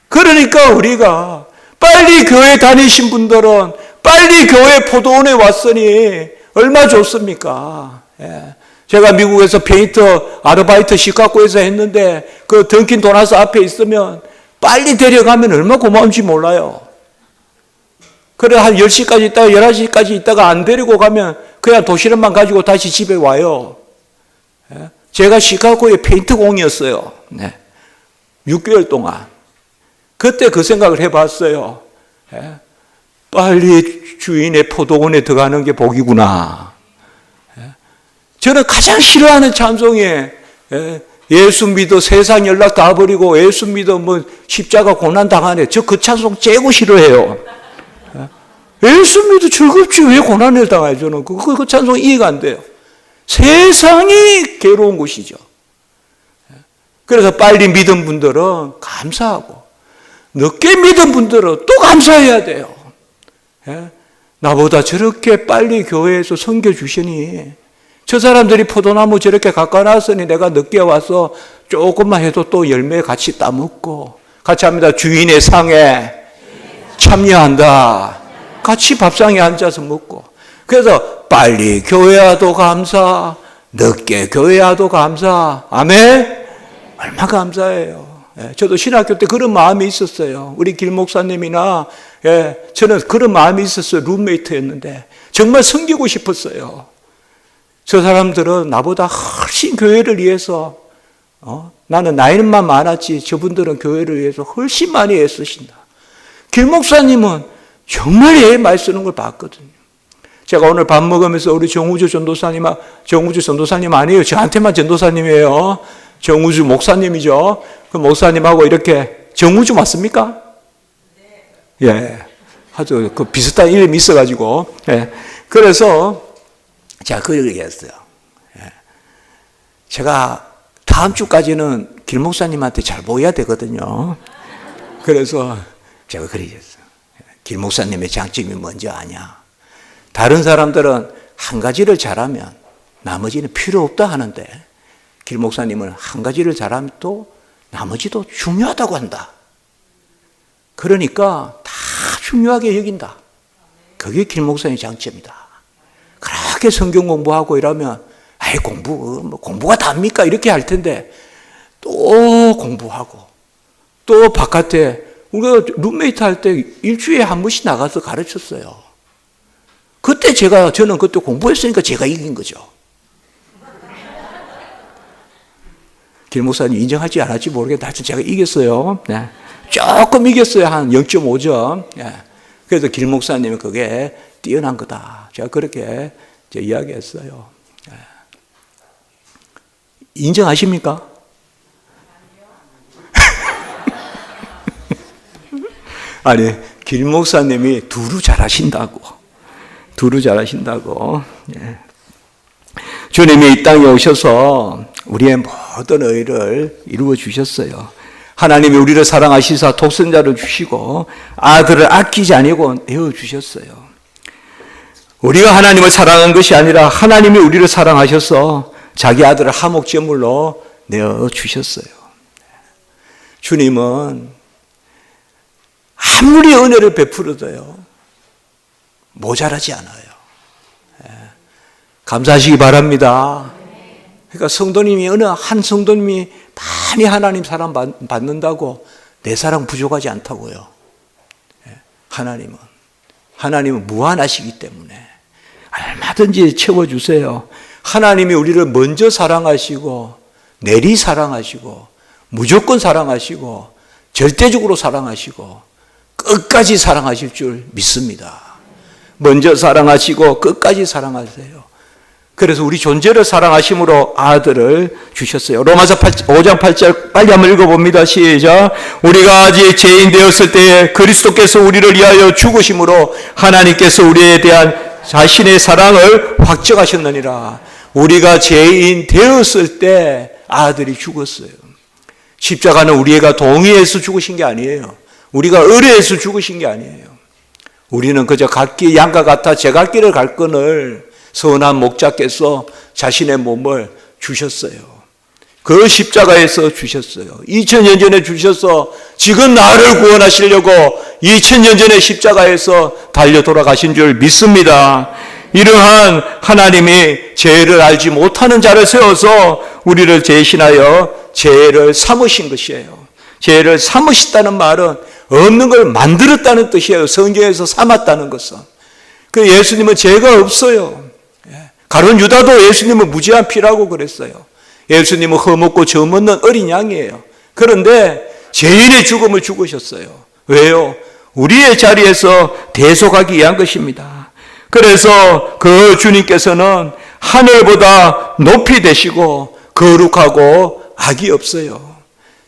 그러니까 우리가 빨리 교회 다니신 분들은 빨리 교회 포도원에 왔으니 얼마 좋습니까? 예. 제가 미국에서 페인터 아르바이트 시카고에서 했는데 그 던킨 도나스 앞에 있으면 빨리 데려가면 얼마나 고마운지 몰라요. 그래 한 10시까지 있다가 11시까지 있다가 안 데리고 가면 그냥 도시락만 가지고 다시 집에 와요. 예. 제가 시카고의 페인트 공이었어요. 네. 6개월 동안. 그때 그 생각을 해봤어요. 예. 빨리 주인의 포도원에 들어가는 게 복이구나. 저는 가장 싫어하는 찬송이 예수 믿어 세상 연락 다 버리고 예수 믿어 십자가 고난 당하네. 저 그 찬송 제고 싫어해요. 예수 믿어 즐겁지 왜 고난을 당해요? 저는 그 찬송 이해가 안 돼요. 세상이 괴로운 곳이죠. 그래서 빨리 믿은 분들은 감사하고 늦게 믿은 분들은 또 감사해야 돼요. 나보다 저렇게 빨리 교회에서 섬겨주시니 저 사람들이 포도나무 저렇게 가까워놨으니 내가 늦게 와서 조금만 해도 또 열매 같이 따먹고 같이 합니다. 주인의 상에 참여한다. 같이 밥상에 앉아서 먹고 그래서 빨리 교회 와도 감사 늦게 교회 와도 감사. 아멘. 얼마나 감사해요. 저도 신학교 때 그런 마음이 있었어요. 우리 길 목사님이나 저는 그런 마음이 있었어요. 룸메이트였는데 정말 섬기고 싶었어요. 저 사람들은 나보다 훨씬 교회를 위해서 나는 나이만 많았지 저분들은 교회를 위해서 훨씬 많이 애쓰신다. 길 목사님은 정말 애 많이 쓰는 걸 봤거든요. 제가 오늘 밥 먹으면서 우리 정우주 전도사님 아니에요. 저한테만 전도사님이에요. 정우주 목사님이죠. 그 목사님하고 이렇게 정우주 맞습니까? 네. 예. 아주 그 비슷한 이름이 있어가지고. 예. 그래서 제가 그 얘기했어요. 예. 제가 다음 주까지는 길 목사님한테 잘 보여야 되거든요. 그래서 제가 그렇게 했어요. 길 목사님의 장점이 뭔지 아냐? 다른 사람들은 한 가지를 잘하면 나머지는 필요 없다 하는데 길 목사님은 한 가지를 잘하면 또 나머지도 중요하다고 한다. 그러니까 다 중요하게 여긴다. 그게 길 목사님의 장점이다. 그렇게 성경 공부하고 이러면 아이 공부가 답니까? 이렇게 할 텐데 또 공부하고 또 바깥에 우리가 룸메이트 할 때 일주일에 한 번씩 나가서 가르쳤어요. 그때 저는 그때 공부했으니까 제가 이긴 거죠. 길 목사님 인정할지 안 할지 모르겠는데 하여튼 제가 이겼어요. 네. 조금 이겼어요. 한 0.5점. 네. 그래서 길 목사님은 그게 뛰어난 거다. 제가 그렇게 이야기했어요. 네. 인정하십니까? 아니, 길 목사님이 두루 잘하신다고. 예. 주님이 이 땅에 오셔서 우리의 모든 의를 이루어 주셨어요. 하나님이 우리를 사랑하시사 독생자를 주시고 아들을 아끼지 아니고 내어주셨어요. 우리가 하나님을 사랑한 것이 아니라 하나님이 우리를 사랑하셔서 자기 아들을 화목제물로 내어주셨어요. 주님은 아무리 은혜를 베풀어도요 모자라지 않아요. 감사하시기 바랍니다. 그러니까 성도님이 어느 한 성도님이 많이 하나님 사랑 받는다고 내 사랑 부족하지 않다고요. 하나님은 무한하시기 때문에 얼마든지 채워주세요. 하나님이 우리를 먼저 사랑하시고 내리 사랑하시고 무조건 사랑하시고 절대적으로 사랑하시고 끝까지 사랑하실 줄 믿습니다. 먼저 사랑하시고 끝까지 사랑하세요. 그래서 우리 존재를 사랑하심으로 아들을 주셨어요. 로마서 5장 8절 빨리 한번 읽어봅니다. 시작. 우리가 아직 죄인 되었을 때에 그리스도께서 우리를 위하여 죽으심으로 하나님께서 우리에 대한 자신의 사랑을 확증하셨느니라. 우리가 죄인 되었을 때 아들이 죽었어요. 십자가는 우리가 동의해서 죽으신 게 아니에요. 우리가 의뢰해서 죽으신 게 아니에요. 우리는 그저 각기 양과 같아 제 갈 길을 갈 거늘 선한 목자께서 자신의 몸을 주셨어요. 그 십자가에서 주셨어요. 2000년 전에 주셔서 지금 나를 구원하시려고 2000년 전에 십자가에서 달려 돌아가신 줄 믿습니다. 이러한 하나님이 죄를 알지 못하는 자를 세워서 우리를 대신하여 죄를 삼으신 것이에요. 죄를 삼으셨다는 말은 없는 걸 만들었다는 뜻이에요. 성경에서 삼았다는 것은. 그 예수님은 죄가 없어요. 가룟 유다도 예수님은 무죄한 피라고 그랬어요. 예수님은 흠없고 점없는 어린 양이에요. 그런데 죄인의 죽음을 죽으셨어요. 왜요? 우리의 자리에서 대속하기 위한 것입니다. 그래서 그 주님께서는 하늘보다 높이 되시고 거룩하고 악이 없어요.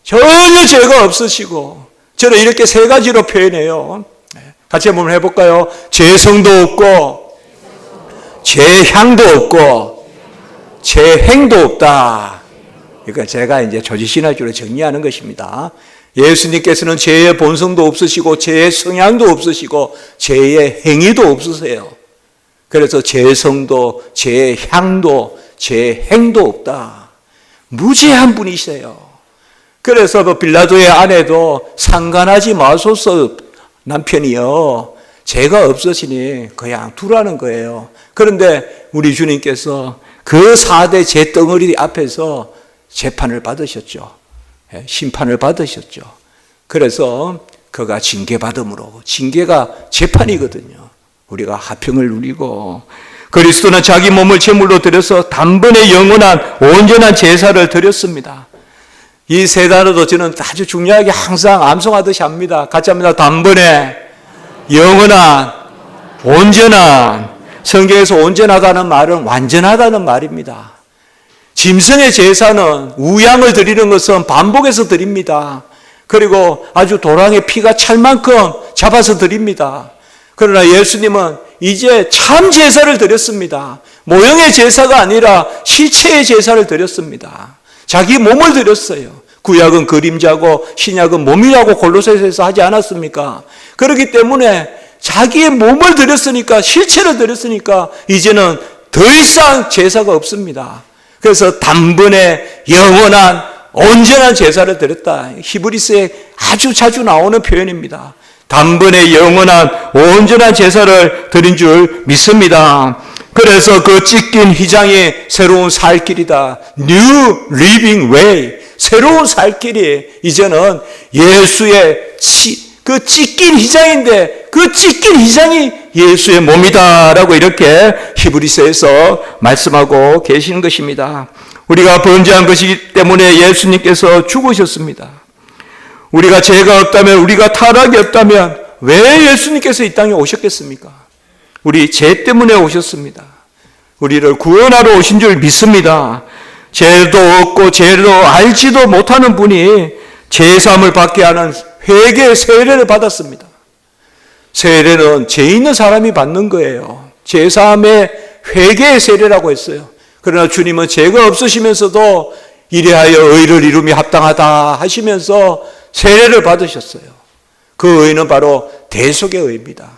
전혀 죄가 없으시고 저는 이렇게 세 가지로 표현해요. 같이 한번 해볼까요? 죄성도 없고 죄향도 없고 죄행도 없다. 그러니까 제가 이제 조지신학적으로 정리하는 것입니다. 예수님께서는 죄의 본성도 없으시고 죄의 성향도 없으시고 죄의 행위도 없으세요. 그래서 죄성도 죄향도 죄행도 없다. 무죄한 분이세요. 그래서 그 빌라도의 아내도 상관하지 마소서 남편이요. 죄가 없으시니 그냥 두라는 거예요. 그런데 우리 주님께서 그 4대 죄덩어리 앞에서 재판을 받으셨죠. 심판을 받으셨죠. 그래서 그가 징계받음으로, 징계가 재판이거든요. 우리가 화평을 누리고, 그리스도는 자기 몸을 제물로 드려서 단번에 영원한 온전한 제사를 드렸습니다. 이 세 단어도 저는 아주 중요하게 항상 암송하듯이 합니다. 같이 합니다. 단번에 영원한 온전한. 성경에서 온전하다는 말은 완전하다는 말입니다. 짐승의 제사는 우양을 드리는 것은 반복해서 드립니다. 그리고 아주 도랑의 피가 찰 만큼 잡아서 드립니다. 그러나 예수님은 이제 참 제사를 드렸습니다. 모형의 제사가 아니라 실체의 제사를 드렸습니다. 자기 몸을 드렸어요. 구약은 그림자고 신약은 몸이라고 골로새서에서 하지 않았습니까? 그렇기 때문에 자기의 몸을 드렸으니까, 실체를 드렸으니까 이제는 더 이상 제사가 없습니다. 그래서 단번에 영원한 온전한 제사를 드렸다. 히브리서에 아주 자주 나오는 표현입니다. 단번에 영원한 온전한 제사를 드린 줄 믿습니다. 그래서 그 찢긴 휘장이 새로운 살 길이다. New living way. 새로운 살 길이 이제는 예수의 그 찢긴 휘장인데 그 찢긴 휘장이 예수의 몸이다라고 이렇게 히브리서에서 말씀하고 계시는 것입니다. 우리가 범죄한 것이기 때문에 예수님께서 죽으셨습니다. 우리가 죄가 없다면, 우리가 타락이 없다면 왜 예수님께서 이 땅에 오셨겠습니까? 우리 죄 때문에 오셨습니다. 우리를 구원하러 오신 줄 믿습니다. 죄도 없고 죄도 알지도 못하는 분이 죄사함을 받게 하는 회개의 세례를 받았습니다. 세례는 죄 있는 사람이 받는 거예요. 죄사함의 회개의 세례라고 했어요. 그러나 주님은 죄가 없으시면서도 이래하여 의를 이루며 합당하다 하시면서 세례를 받으셨어요. 그 의는 바로 대속의 의입니다.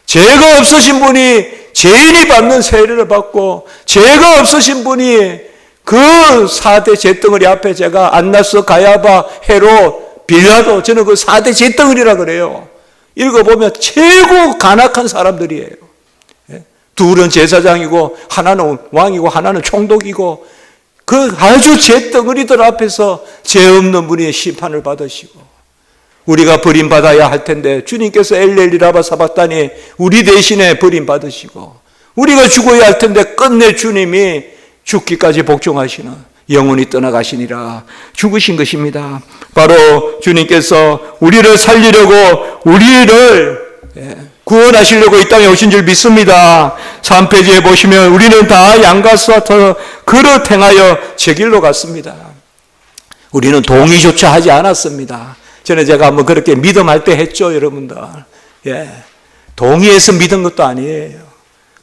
죄가 없으신 분이 죄인이 받는 세례를 받고, 죄가 없으신 분이 그 4대 잿덩어리 앞에 제가 안나스, 가야바, 헤롯, 빌라도, 저는 그 4대 잿덩어리라 그래요. 읽어보면 최고 간악한 사람들이에요. 둘은 제사장이고 하나는 왕이고 하나는 총독이고, 그 아주 잿덩어리들 앞에서 죄 없는 분이 심판을 받으시고, 우리가 버림받아야 할 텐데 주님께서 엘렐리라바 사박다니 우리 대신에 버림받으시고, 우리가 죽어야 할 텐데 끝내 주님이 죽기까지 복종하시는, 영원히 떠나가시니라 죽으신 것입니다. 바로 주님께서 우리를 살리려고, 우리를 구원하시려고 이 땅에 오신 줄 믿습니다. 3페이지에 보시면 우리는 다 양과 같아 그릇 행하여 제 길로 갔습니다. 우리는 동의조차 하지 않았습니다. 전에 제가 한번 그렇게 믿음할 때 했죠, 여러분들. 동의해서 믿은 것도 아니에요.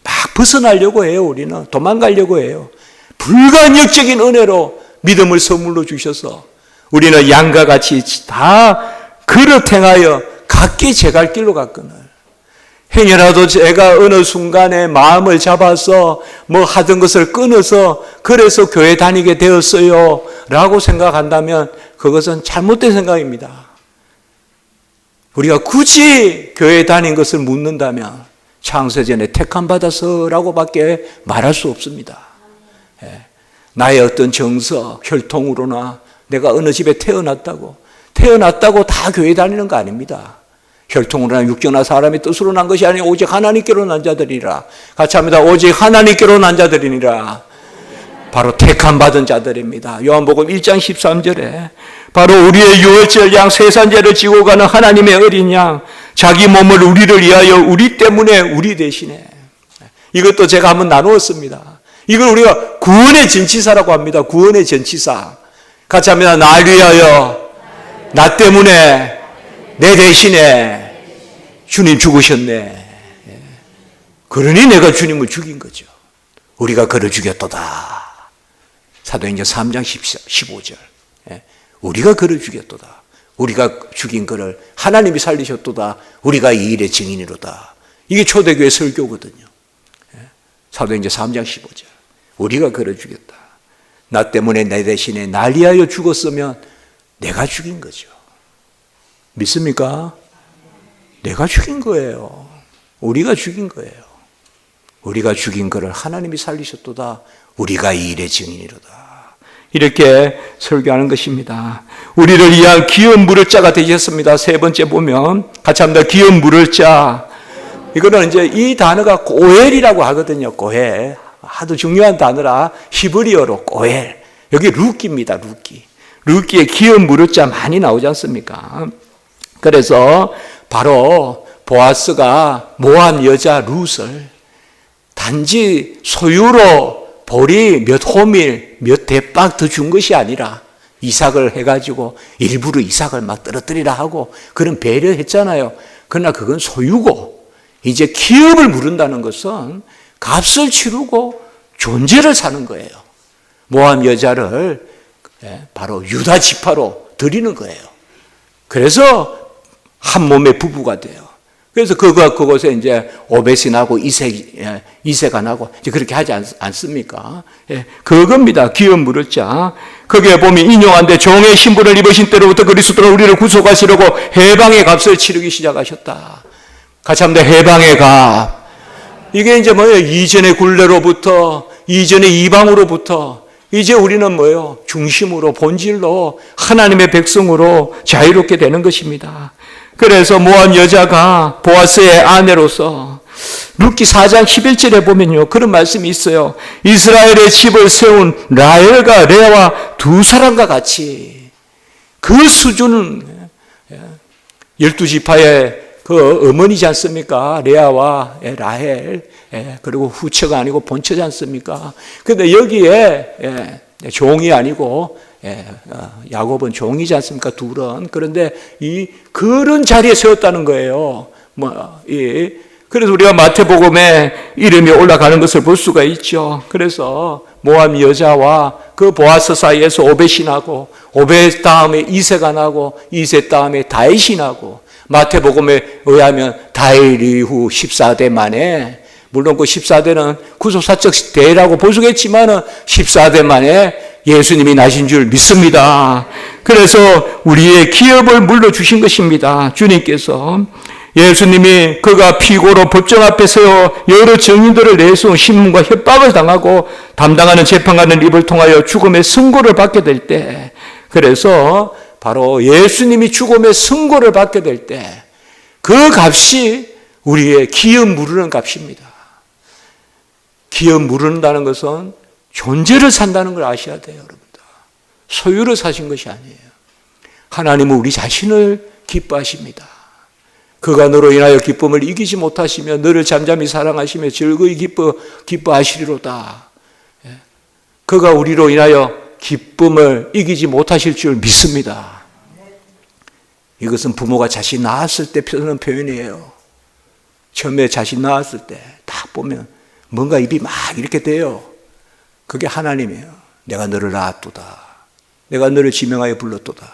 막 벗어나려고 해요. 우리는 도망가려고 해요. 불가역적인 은혜로 믿음을 선물로 주셔서 우리는 양과 같이 다 그릇 행하여 각기 제 갈 길로 갔거늘, 행여라도 제가 어느 순간에 마음을 잡아서 뭐 하던 것을 끊어서 그래서 교회 다니게 되었어요 라고 생각한다면 그것은 잘못된 생각입니다. 우리가 굳이 교회 다닌 것을 묻는다면 창세전에 택함 받아서라고 밖에 말할 수 없습니다. 나의 어떤 정서, 혈통으로나 내가 어느 집에 태어났다고 다 교회 다니는 거 아닙니다. 혈통으로나 육정나 사람의 뜻으로 난 것이 아니라 오직 하나님께로 난 자들이라. 같이 합니다. 오직 하나님께로 난 자들이니라. 바로 택함 받은 자들입니다. 요한복음 1장 13절에 바로 우리의 유월절 양 세산제를 지고 가는 하나님의 어린 양, 자기 몸을 우리를 위하여 우리 때문에 우리 대신에, 이것도 제가 한번 나누었습니다. 이걸 우리가 구원의 전치사라고 합니다. 구원의 전치사. 같이 합니다. 날 위하여, 나 때문에, 내 대신에 주님 죽으셨네. 그러니 내가 주님을 죽인 거죠. 우리가 그를 죽였도다. 사도행전 3장 15절. 우리가 그를 죽였도다. 우리가 죽인 그를 하나님이 살리셨도다. 우리가 이 일의 증인이로다. 이게 초대교회 설교거든요. 사도행전 3장 15절. 우리가 그를 죽였다. 나 때문에 내 대신에 날 위하여 죽었으면 내가 죽인 거죠. 믿습니까? 내가 죽인 거예요. 우리가 죽인 거예요. 우리가 죽인 그를 하나님이 살리셨도다. 우리가 이 일의 증인이로다. 이렇게 설교하는 것입니다. 우리를 위한 기업 물을 자가 되셨습니다. 세 번째 보면 같이 합니다. 기업 물을 자. 이거는 이제 이 단어가 고엘이라고 하거든요. 고엘. 아주 중요한 단어라. 히브리어로 고엘. 여기 루키입니다. 루키의 기업 물을 자 많이 나오지 않습니까? 그래서 바로 보아스가 모한 여자 룻을 단지 소유로 보리 몇 호밀, 몇 대박 더 준 것이 아니라 이삭을 해가지고 일부러 이삭을 막 떨어뜨리라 하고 그런 배려했잖아요. 그러나 그건 소유고, 이제 기업을 물은다는 것은 값을 치르고 존재를 사는 거예요. 모함 여자를 바로 유다 지파로 드리는 거예요. 그래서 한 몸의 부부가 돼요. 그래서 그곳에 이제 오벳이 나고 이세가 나고 이제 그렇게 하지 않습니까? 그겁니다. 기업 물을 자. 거기에 보면 인용한데 종의 신분을 입으신 때로부터 그리스도로 우리를 구속하시려고 해방의 값을 치르기 시작하셨다. 같이 합니다. 해방의 값. 이게 이제 뭐예요? 이전의 굴레로부터, 이전의 이방으로부터 이제 우리는 뭐예요? 중심으로, 본질로 하나님의 백성으로 자유롭게 되는 것입니다. 그래서 모한 여자가 보아스의 아내로서 룻기 4장 11절에 보면요, 그런 말씀이 있어요. 이스라엘의 집을 세운 라헬과 레아와 두 사람과 같이, 그 수준은 12지파의 그 어머니지 않습니까? 레아와 라헬, 그리고 후처가 아니고 본처지 않습니까? 그런데 여기에 종이 아니고 야곱은 종이지 않습니까? 둘은. 그런데 그런 자리에 세웠다는 거예요. 이 그래서 우리가 마태복음에 이름이 올라가는 것을 볼 수가 있죠. 그래서 모함 여자와 그 보아스 사이에서 오벳이 나고, 오벳 다음에 이새가 나고, 이새 다음에 다윗이 나고, 마태복음에 의하면 다윗 이후 14대 만에, 물론 그 14대는 구속사적 대라고 보수겠지만은 14대 만에 예수님이 나신 줄 믿습니다. 그래서 우리의 기업을 물려주신 것입니다. 주님께서 예수님이 그가 피고로 법정 앞에 세워 여러 증인들을 내세운 신문과 협박을 당하고 담당하는 재판관의 입을 통하여 죽음의 선고를 받게 될 때, 그래서 바로 예수님이 죽음의 선고를 받게 될 때 그 값이 우리의 기업 물으는 값입니다. 기업 물은다는 것은 존재를 산다는 걸 아셔야 돼요, 여러분들. 소유를 사신 것이 아니에요. 하나님은 우리 자신을 기뻐하십니다. 그가 너로 인하여 기쁨을 이기지 못하시며 너를 잠잠히 사랑하시며 즐거이 기뻐하시리로다. 그가 우리로 인하여 기쁨을 이기지 못하실 줄 믿습니다. 이것은 부모가 자식 낳았을 때 쓰는 표현이에요. 처음에 자식 낳았을 때 딱 보면 뭔가 입이 막 이렇게 돼요. 그게 하나님이에요. 내가 너를 낳았도다. 내가 너를 지명하여 불렀도다.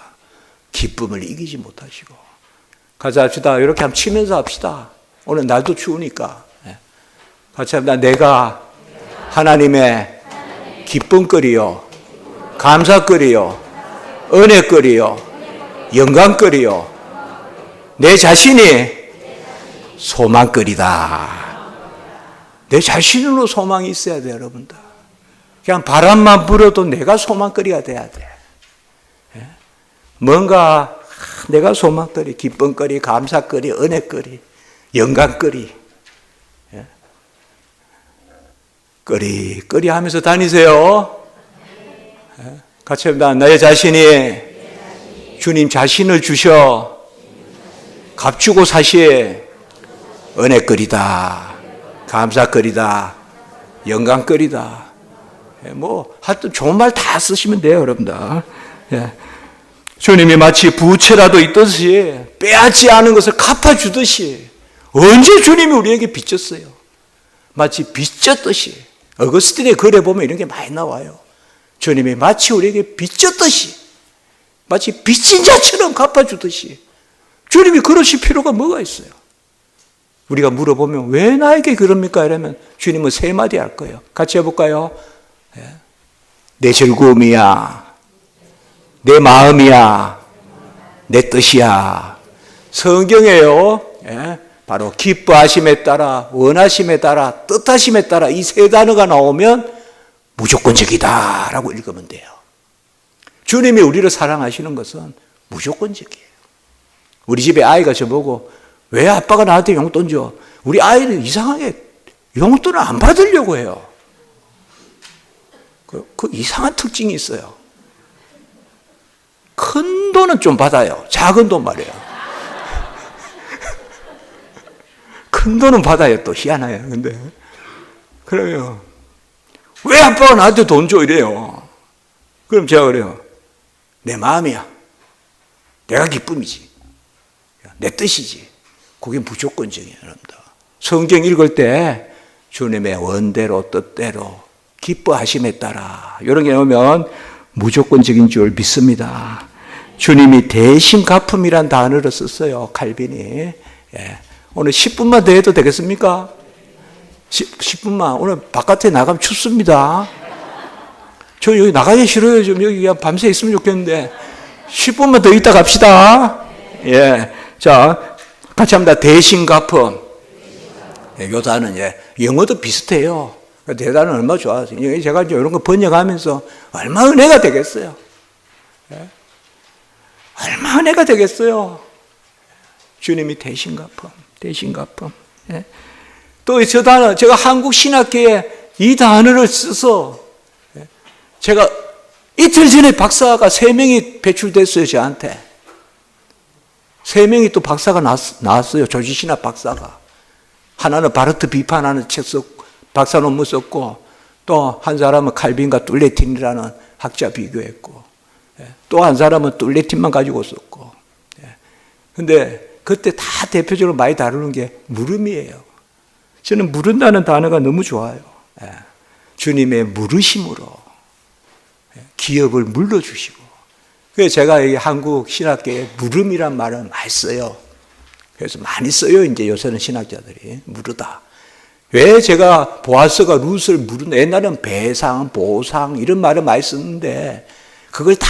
기쁨을 이기지 못하시고. 가자 합시다. 이렇게 한번 치면서 합시다. 오늘 날도 추우니까. 같이 합니다. 내가 하나님의 기쁨거리요, 감사거리요, 은혜거리요, 영광거리요, 내 자신이 소망거리다. 내 자신으로 소망이 있어야 돼요, 여러분들. 그냥 바람만 불어도 내가 소망거리가 돼야 돼. 뭔가 내가 소망거리, 기쁨거리, 감사거리, 은혜거리, 영광거리, 거리 하면서 다니세요. 같이 합니다. 나의 자신이 주님 자신을 주셔 값주고 사시에 은혜거리다, 감사거리다, 영광거리다. 뭐 하여튼 좋은 말 다 쓰시면 돼요, 여러분들. 주님이 마치 부채라도 있듯이 빼앗지 않은 것을 갚아주듯이, 언제 주님이 우리에게 빚졌어요? 마치 빚졌듯이. 어거스틴의 글에 보면 이런 게 많이 나와요. 주님이 마치 우리에게 빚졌듯이, 마치 빚진 자처럼 갚아주듯이. 주님이 그러실 필요가 뭐가 있어요? 우리가 물어보면 왜 나에게 그럽니까? 이러면 주님은 세 마디 할 거예요. 같이 해볼까요? 내 즐거움이야, 내 마음이야, 내 뜻이야. 성경에요, 바로 기뻐하심에 따라, 원하심에 따라, 뜻하심에 따라 이 세 단어가 나오면 무조건적이다 라고 읽으면 돼요. 주님이 우리를 사랑하시는 것은 무조건적이에요. 우리 집에 아이가 저보고 왜 아빠가 나한테 용돈 줘? 우리 아이는 이상하게 용돈을 안 받으려고 해요. 그 이상한 특징이 있어요. 큰 돈은 좀 받아요. 작은 돈 말이에요. 큰 돈은 받아요. 또 희한해요. 근데 그러면 왜 아빠가 나한테 돈 줘? 이래요. 그럼 제가 그래요. 내 마음이야. 내가 기쁨이지. 내 뜻이지. 그게 무조건적이에요, 여러분들. 성경 읽을 때 주님의 원대로 뜻대로 기뻐하심에 따라 이런 게 나오면 무조건적인 줄 믿습니다. 주님이 대신 갚음이란 단어를 썼어요, 칼빈이. 오늘 10분만 더 해도 되겠습니까? 10분만. 오늘 바깥에 나가면 춥습니다. 저 여기 나가기 싫어요. 좀 여기 그냥 밤새 있으면 좋겠는데 10분만 더 있다 갑시다. 자, 같이 합니다. 대신 갚음. 요 단어는 영어도 비슷해요. 대단은 얼마나 좋아하세요. 제가 이제 이런 거 번역하면서 얼마나 은혜가 되겠어요. 얼마나 은혜가 되겠어요. 주님이 대신 갚음, 대신 갚음. 또 저 단어, 제가 한국 신학계에 이 단어를 써서 제가 이틀 전에 박사가 3명이 배출됐어요, 저한테. 3명이 또 박사가 나왔어요, 조지신학 박사가. 하나는 바르트 비판하는 책 썼고, 박사 논문 썼고, 또 한 사람은 칼빈과 툴레틴이라는 학자 비교했고, 또 한 사람은 툴레틴만 가지고 썼고. 근데 그때 다 대표적으로 많이 다루는 게 물음이에요. 저는 물은다는 단어가 너무 좋아요. 주님의 물으심으로 기업을 물러주시고. 그래서 제가 이 한국 신학계에 물음이란 말을 많이 써요. 그래서 많이 써요. 이제 요새는 신학자들이 물으다. 왜 제가 보아스가 룻을 물은, 옛날에는 배상, 보상 이런 말을 많이 썼는데 그걸 다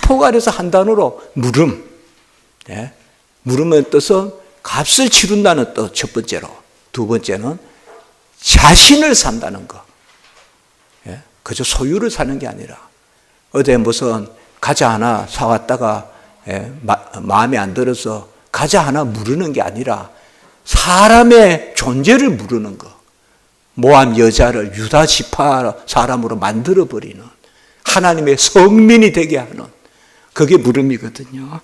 포괄해서 한 단어로 물음. 물음의 뜻은 값을 치른다는 뜻, 첫 번째로. 두 번째는 자신을 산다는 거. 그저 소유를 사는 게 아니라, 어제 무슨 과자 하나 사왔다가 마음에 안 들어서 과자 하나 물으는 게 아니라 사람의 존재를 물으는 거. 모함 여자를 유다 지파 사람으로 만들어버리는, 하나님의 성민이 되게 하는, 그게 물음이거든요.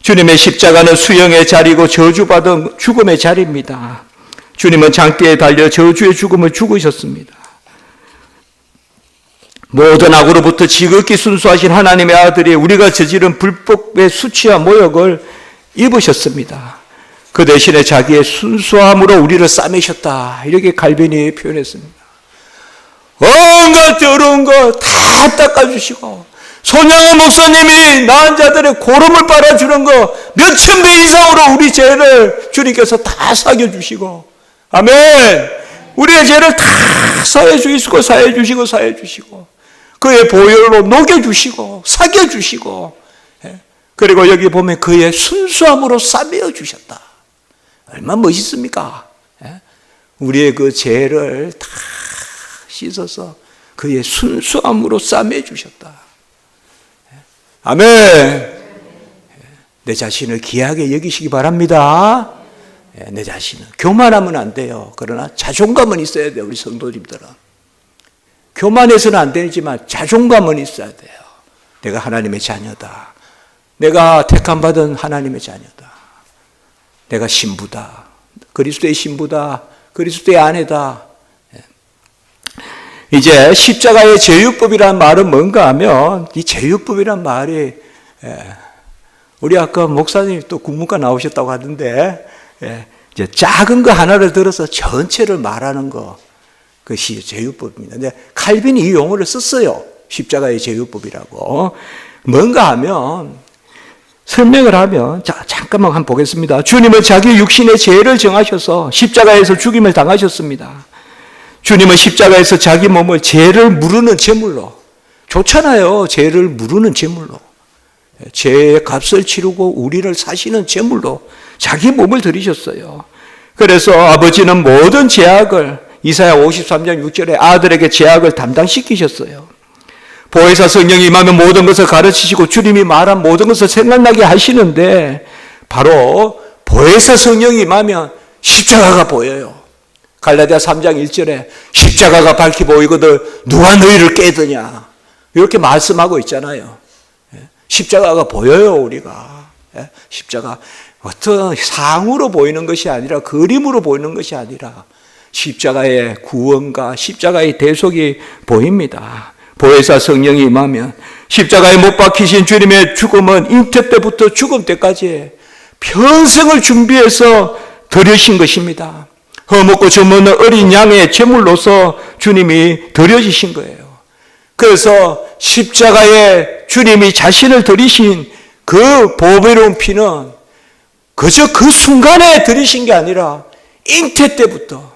주님의 십자가는 수형의 자리고 저주받은 죽음의 자리입니다. 주님은 장대에 달려 저주의 죽음을 죽으셨습니다. 모든 악으로부터 지극히 순수하신 하나님의 아들이 우리가 저지른 불법의 수치와 모욕을 입으셨습니다. 그 대신에 자기의 순수함으로 우리를 싸매셨다. 이렇게 칼빈이 표현했습니다. 온갖 더러운 거 다 닦아주시고, 손양호 목사님이 나은 자들의 고름을 빨아주는 거 몇천 배 이상으로 우리 죄를 주님께서 다 사겨주시고, 아멘. 우리의 죄를 다 사해주시고 그의 보혈로 녹여주시고 사겨주시고, 그리고 여기 보면 그의 순수함으로 싸매어 주셨다. 얼마나 멋있습니까? 우리의 그 죄를 다 씻어서 그의 순수함으로 싸매 주셨다. 아멘. 내 자신을 귀하게 여기시기 바랍니다. 내 자신은 교만하면 안 돼요. 그러나 자존감은 있어야 돼요. 우리 성도님들은 교만해서는 안 되지만 자존감은 있어야 돼요. 내가 하나님의 자녀다. 내가 택함받은 하나님의 자녀다. 내가 신부다. 그리스도의 신부다. 그리스도의 아내다. 이제 십자가의 제유법이라는 말은 뭔가 하면, 이 제유법이라는 말이, 우리 아까 목사님 또 국문과 나오셨다고 하던데, 이제 작은 거 하나를 들어서 전체를 말하는 거, 그것이 제유법입니다. 근데 칼빈이 이 용어를 썼어요. 십자가의 제유법이라고. 뭔가 하면, 설명을 하면, 자, 잠깐만 한번 보겠습니다. 주님은 자기 육신의 죄를 정하셔서 십자가에서 죽임을 당하셨습니다. 주님은 십자가에서 자기 몸을 죄를 무르는 제물로, 좋잖아요. 죄를 무르는 제물로, 죄의 값을 치르고 우리를 사시는 제물로 자기 몸을 드리셨어요. 그래서 아버지는 모든 죄악을, 이사야 53장 6절에 아들에게 죄악을 담당시키셨어요. 보혜사 성령이 임하면 모든 것을 가르치시고 주님이 말한 모든 것을 생각나게 하시는데, 바로 보혜사 성령이 임하면 십자가가 보여요. 갈라디아 3장 1절에 십자가가 밝히 보이거든 누가 너희를 깨드냐, 이렇게 말씀하고 있잖아요. 십자가가 보여요. 우리가 십자가 어떤 상으로 보이는 것이 아니라, 그림으로 보이는 것이 아니라 십자가의 구원과 십자가의 대속이 보입니다. 보혜사 성령이 임하면 십자가에 못 박히신 주님의 죽음은 잉태 때부터 죽음 때까지 평생을 준비해서 드리신 것입니다. 허먹고 젖먹는 어린 양의 제물로서 주님이 드려지신 거예요. 그래서 십자가에 주님이 자신을 드리신 그 보배로운 피는 그저 그 순간에 드리신 게 아니라 잉태 때부터,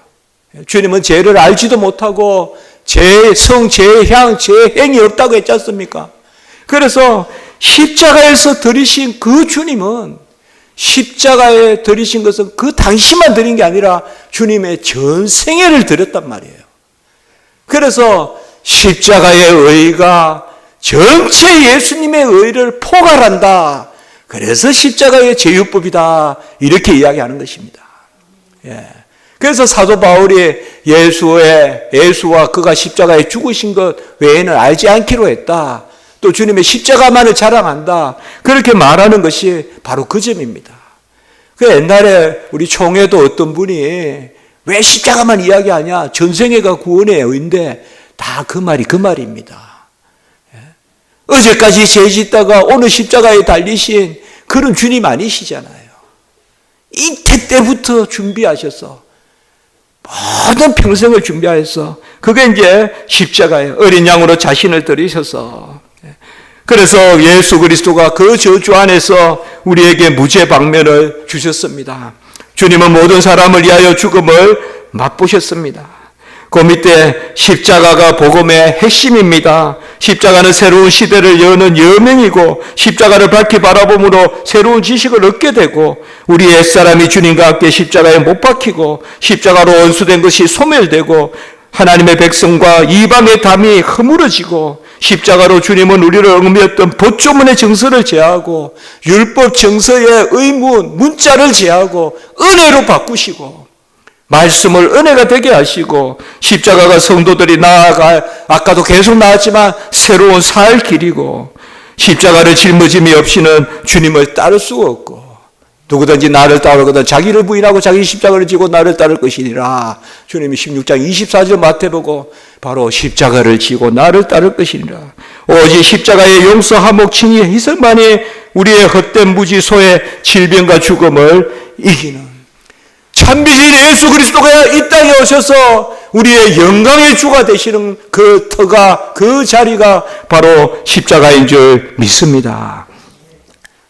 주님은 죄를 알지도 못하고 죄성, 죄향, 죄행이 없다고 했지 않습니까? 그래서 십자가에서 드리신 그 주님은, 십자가에 드리신 것은 그 당시만 드린 게 아니라 주님의 전생애를 드렸단 말이에요. 그래서 십자가의 의가 전체 예수님의 의를 포괄한다. 그래서 십자가의 제유법이다. 이렇게 이야기하는 것입니다. 그래서 사도 바울이 예수와 그가 십자가에 죽으신 것 외에는 알지 않기로 했다. 또 주님의 십자가만을 자랑한다. 그렇게 말하는 것이 바로 그 점입니다. 그 옛날에 우리 총회도 어떤 분이 왜 십자가만 이야기하냐? 전생애가 구원의 의인데, 다 그 말입니다. 어제까지 죄 짓다가 오늘 십자가에 달리신 그런 주님 아니시잖아요. 잉태 때부터 준비하셔서 모든 평생을 준비하여서 그게 이제 십자가예요. 어린 양으로 자신을 들이셔서. 그래서 예수 그리스도가 그 저주 안에서 우리에게 무죄 방면을 주셨습니다. 주님은 모든 사람을 위하여 죽음을 맛보셨습니다. 그 밑에 십자가가 복음의 핵심입니다. 십자가는 새로운 시대를 여는 여명이고 십자가를 밝히 바라봄으로 새로운 지식을 얻게 되고 우리 옛사람이 주님과 함께 십자가에 못 박히고 십자가로 원수된 것이 소멸되고 하나님의 백성과 이방의 담이 허물어지고 십자가로 주님은 우리를 얽매였던 법조문의 정서를 제하고 율법 정서의 의문, 문자를 제하고 은혜로 바꾸시고 말씀을 은혜가 되게 하시고 십자가가 성도들이 나아갈 아까도 계속 나왔지만 새로운 살 길이고 십자가를 짊어짐이 없이는 주님을 따를 수가 없고 누구든지 나를 따르거든 자기를 부인하고 자기 십자가를 지고 나를 따를 것이니라. 주님이 16장 24절 마태보고 바로 십자가를 지고 나를 따를 것이니라. 오직 십자가의 용서, 화목, 칭의, 희생만이 우리의 헛된 무지소의 질병과 죽음을 이기는 참비신 예수 그리스도가 이 땅에 오셔서 우리의 영광의 주가 되시는 그 터가, 그 자리가 바로 십자가인 줄 믿습니다.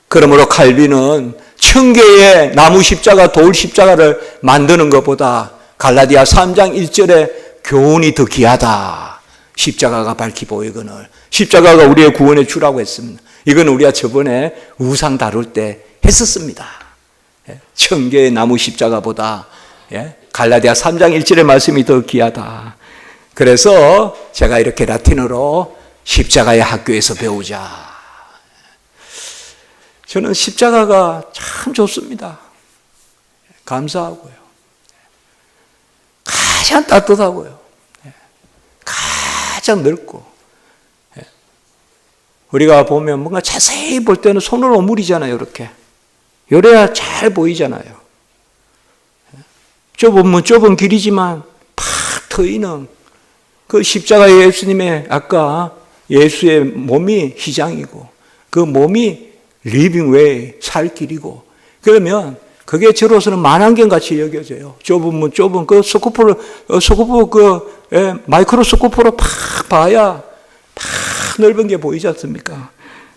그러므로 칼빈은 천개의 나무 십자가, 돌 십자가를 만드는 것보다 갈라디아 3장 1절에 교훈이 더 귀하다. 십자가가 밝히 보이거늘. 십자가가 우리의 구원의 주라고 했습니다. 이건 우리가 저번에 우상 다룰 때 했었습니다. 천개의 나무 십자가보다 갈라디아 3장 1절의 말씀이 더 귀하다. 그래서 제가 이렇게 라틴어로 십자가의 학교에서 배우자. 저는 십자가가 참 좋습니다. 감사하고요. 가장 따뜻하고요. 가장 넓고. 우리가 보면 뭔가 자세히 볼 때는 손으로 오므리잖아요. 이렇게. 요래야 잘 보이잖아요. 좁으면 좁은 길이지만 팍 트이는 그 십자가의 예수님의 아까 예수의 몸이 희장이고 그 몸이 리빙 웨이, 살 길이고 그러면 그게 저로서는 만안경같이 여겨져요. 좁으면 좁은 그 마이크로스코프로 팍 봐야 팍 넓은 게 보이지 않습니까?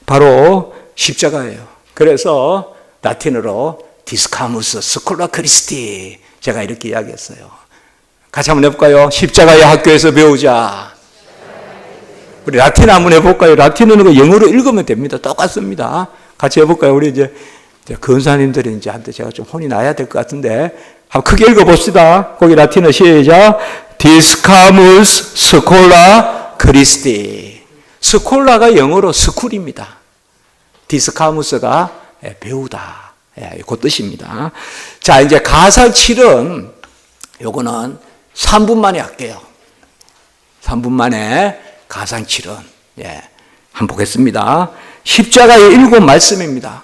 바로 십자가예요. 그래서 라틴어로 디스카무스 스콜라 크리스티 제가 이렇게 이야기했어요. 같이 한번 해볼까요? 십자가의 학교에서 배우자. 우리 라틴어 한번 해볼까요? 라틴어는 영어로 읽으면 됩니다. 똑같습니다. 같이 해볼까요? 우리 이제 근사님들이 이제 한테 제가 좀 혼이 나야 될 것 같은데 한번 크게 읽어봅시다. 거기 라틴어 시작. 디스카무스 스콜라 크리스티. 스콜라가 영어로 스쿨입니다. 디스카무스가 배우다. 그 뜻입니다. 자, 이제 가사 7은 요거는 3분 만에 할게요. 3분 만에 가상 7은. 한번 보겠습니다. 십자가의 7 말씀입니다.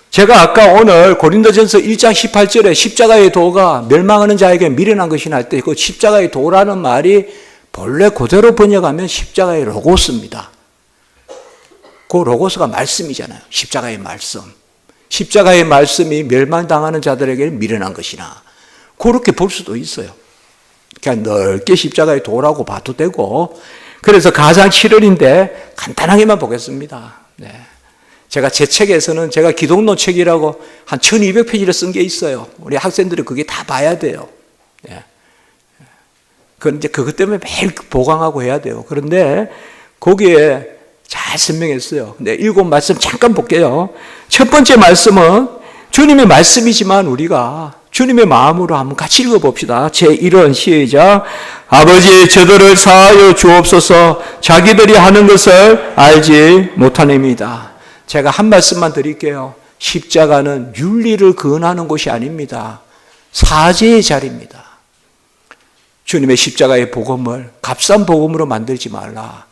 제가 아까 오늘 고린도전서 1장 18절에 십자가의 도가 멸망하는 자에게 미련한 것이나 할 때 그 십자가의 도라는 말이 본래 그대로 번역하면 십자가의 로고스입니다. 그 로고스가 말씀이잖아요. 십자가의 말씀. 십자가의 말씀이 멸망당하는 자들에게 미련한 것이나 그렇게 볼 수도 있어요. 그냥 넓게 십자가의 도라고 봐도 되고 그래서 가상 7월인데 간단하게만 보겠습니다. 제가 제 책에서는 제가 기독론 책이라고 한 1200페이지를 쓴 게 있어요. 우리 학생들이 그게 다 봐야 돼요. 그런데 그것 때문에 매일 보강하고 해야 돼요. 그런데 거기에 잘 설명했어요. 네, 7 말씀 잠깐 볼게요. 첫 번째 말씀은 주님의 말씀이지만 우리가 주님의 마음으로 한번 같이 읽어봅시다. 제1은 시작. 아버지 저들을 사하여 주옵소서 자기들이 하는 것을 알지 못하냅니다. 제가 한 말씀만 드릴게요. 십자가는 윤리를 근하는 곳이 아닙니다. 사죄의 자리입니다. 주님의 십자가의 복음을 값싼 복음으로 만들지 말라.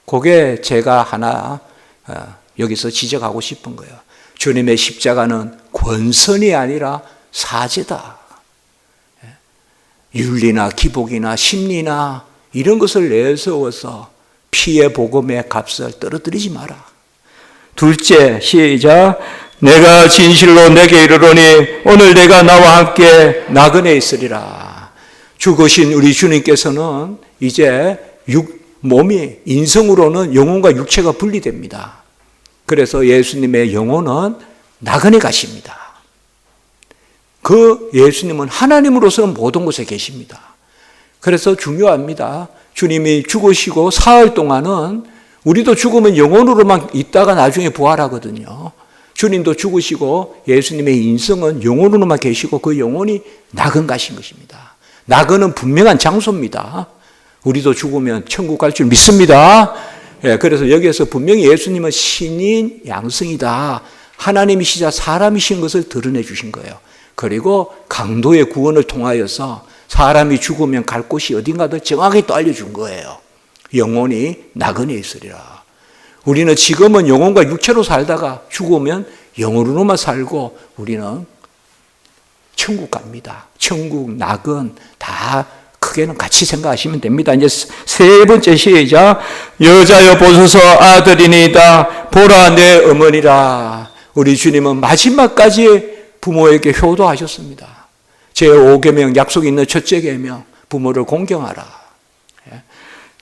그게 제가 하나 여기서 지적하고 싶은 거예요. 주님의 십자가는 권선이 아니라 사죄다. 윤리나 기복이나 심리나 이런 것을 내세워서 피의 복음의 값을 떨어뜨리지 마라. 둘째, 시작. 내가 진실로 내게 이르노니 오늘 내가 나와 함께 나그네 있으리라. 죽으신 우리 주님께서는 이제 몸이 인성으로는 영혼과 육체가 분리됩니다. 그래서 예수님의 영혼은 나그네 가십니다. 그 예수님은 하나님으로서는 모든 곳에 계십니다. 그래서 중요합니다. 주님이 죽으시고 사흘 동안은 우리도 죽으면 영혼으로만 있다가 나중에 부활하거든요. 주님도 죽으시고 예수님의 인성은 영혼으로만 계시고 그 영혼이 나그네 가신 것입니다. 나그네는 분명한 장소입니다. 우리도 죽으면 천국 갈 줄 믿습니다. 그래서 여기에서 분명히 예수님은 신인 양성이다. 하나님이시자 사람이신 것을 드러내 주신 거예요. 그리고 강도의 구원을 통하여서 사람이 죽으면 갈 곳이 어딘가를 정확히 또 알려준 거예요. 영혼이 나그네 있으리라. 우리는 지금은 영혼과 육체로 살다가 죽으면 영혼으로만 살고 우리는 천국 갑니다. 천국, 낙은 다 크게는 같이 생각하시면 됩니다. 이제 세 번째 시작. 여자여 보소서 아들이니이다. 보라 내 어머니라. 우리 주님은 마지막까지 부모에게 효도하셨습니다. 제5계명 약속 있는 첫째 계명 부모를 공경하라.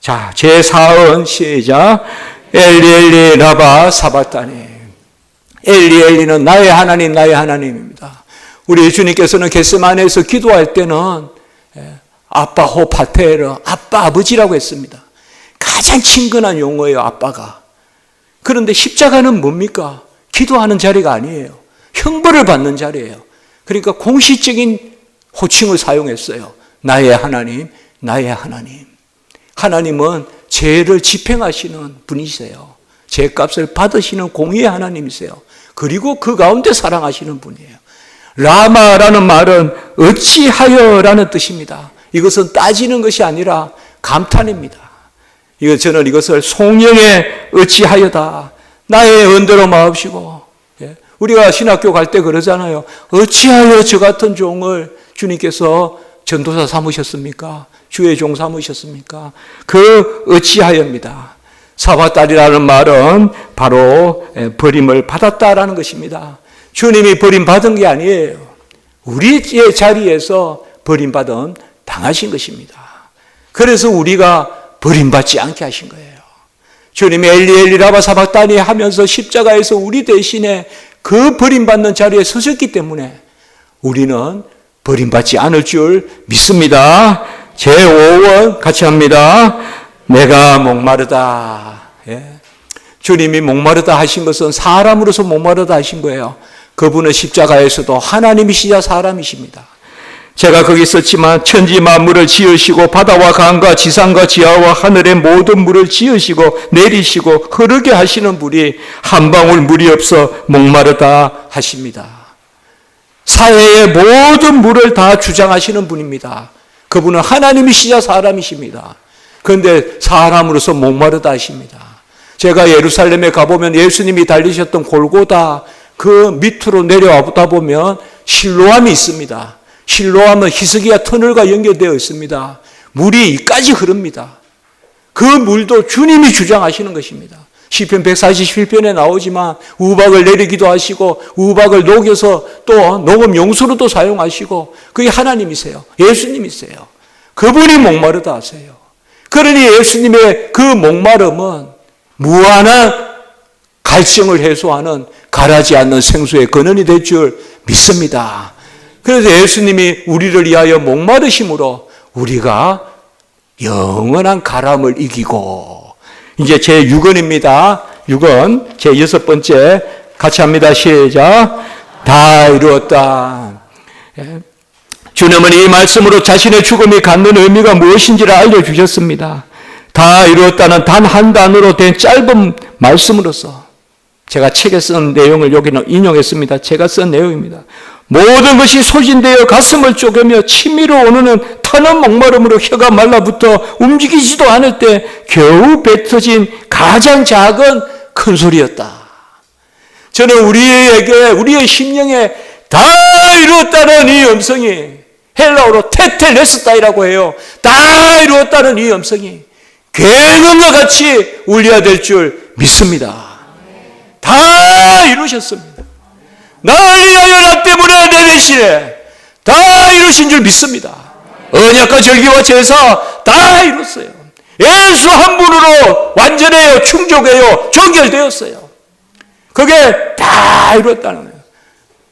자, 제4은 시작. 엘리 엘리 라바 사바타니. 엘리 엘리는 나의 하나님 나의 하나님입니다. 우리 주님께서는 겟세마네에서 기도할 때는 아빠 호파테르, 아빠 아버지라고 했습니다. 가장 친근한 용어예요, 아빠가. 그런데 십자가는 뭡니까? 기도하는 자리가 아니에요. 형벌을 받는 자리예요. 그러니까 공식적인 호칭을 사용했어요. 나의 하나님, 나의 하나님. 하나님은 죄를 집행하시는 분이세요. 죄값을 받으시는 공의의 하나님이세요. 그리고 그 가운데 사랑하시는 분이에요. 라마라는 말은 어찌하여라는 뜻입니다. 이것은 따지는 것이 아니라 감탄입니다. 저는 이것을 송영의 어찌하여다. 나의 은대로 마옵시고. 우리가 신학교 갈 때 그러잖아요. 어찌하여 저 같은 종을 주님께서 전도사 삼으셨습니까? 주의 종 삼으셨습니까? 그 어찌하여입니다. 사바딸이라는 말은 바로 버림을 받았다라는 것입니다. 주님이 버림받은 게 아니에요. 우리의 자리에서 버림받은 당하신 것입니다. 그래서 우리가 버림받지 않게 하신 거예요. 주님이 엘리 엘리 라바 사박다니 하면서 십자가에서 우리 대신에 그 버림받는 자리에 서셨기 때문에 우리는 버림받지 않을 줄 믿습니다. 제5원 같이 합니다. 내가 목마르다. 주님이 목마르다 하신 것은 사람으로서 목마르다 하신 거예요. 그분은 십자가에서도 하나님이시자 사람이십니다. 제가 거기 있었지만 천지 만물을 지으시고 바다와 강과 지상과 지하와 하늘의 모든 물을 지으시고 내리시고 흐르게 하시는 분이 한 방울 물이 없어 목마르다 하십니다. 사회의 모든 물을 다 주장하시는 분입니다. 그분은 하나님이시자 사람이십니다. 그런데 사람으로서 목마르다 하십니다. 제가 예루살렘에 가보면 예수님이 달리셨던 골고다 그 밑으로 내려와보다 보면 실로암이 있습니다. 실로암은 히스기야 터널과 연결되어 있습니다. 물이 이까지 흐릅니다. 그 물도 주님이 주장하시는 것입니다. 시편 147편에 나오지만 우박을 내리기도 하시고 우박을 녹여서 또 녹음 용수로도 사용하시고 그게 하나님이세요. 예수님이세요. 그분이 목마르다 하세요. 그러니 예수님의 그 목마름은 무한한 갈증을 해소하는 가라지 않는 생수의 근원이 될 줄 믿습니다. 그래서 예수님이 우리를 위하여 목마르심으로 우리가 영원한 가람을 이기고 이제 제6원입니다. 6원 제6번째 같이 합니다. 시작. 다 이루었다. 주님은 이 말씀으로 자신의 죽음이 갖는 의미가 무엇인지를 알려주셨습니다. 다 이루었다는 단 한 단어로 된 짧은 말씀으로서 제가 책에 쓴 내용을 여기는 인용했습니다. 제가 쓴 내용입니다. 모든 것이 소진되어 가슴을 쪼개며 치밀어 오르는 타는 목마름으로 혀가 말라붙어 움직이지도 않을 때 겨우 뱉어진 가장 작은 큰 소리였다. 저는 우리의 심령에 다 이루었다는 이 음성이 헬라어로 테텔레스타이라고 해요. 다 이루었다는 이 음성이 괴음과 같이 울려야 될 줄 믿습니다. 다 이루셨습니다. 나를 위하여 나 때문에 내 대신에 다 이루신 줄 믿습니다. 언약과 절기와 제사 다 이뤘어요. 예수 한 분으로 완전해요, 충족해요, 종결되었어요. 그게 다 이뤘다는 거예요.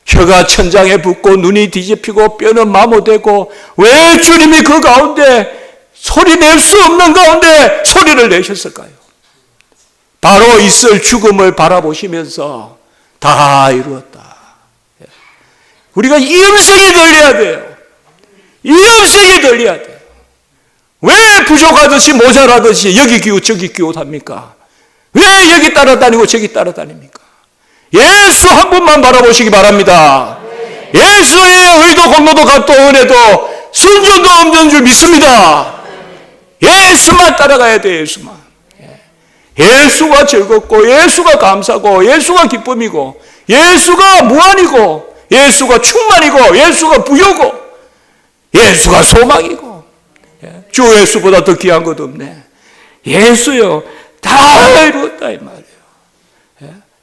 혀가 천장에 붙고 눈이 뒤집히고 뼈는 마모되고 왜 주님이 그 가운데 소리 낼 수 없는 가운데 소리를 내셨을까요? 바로 있을 죽음을 바라보시면서 다 이루었다. 우리가 이 음성이 들려야 돼요. 이 음성이 들려야 돼요. 왜 부족하듯이 모자라듯이 여기 기웃 저기 기웃합니까? 왜 여기 따라다니고 저기 따라다닙니까? 예수 한 분만 바라보시기 바랍니다. 예수의 의도 공로도 값도 은혜도 순전도 없는 줄 믿습니다. 예수만 따라가야 돼요. 예수만. 예수가 즐겁고 예수가 감사고 예수가 기쁨이고 예수가 무한이고 예수가 충만이고 예수가 부요고 예수가 소망이고 주 예수보다 더 귀한 것 없네. 예수요 다 이루었다 이 말이에요.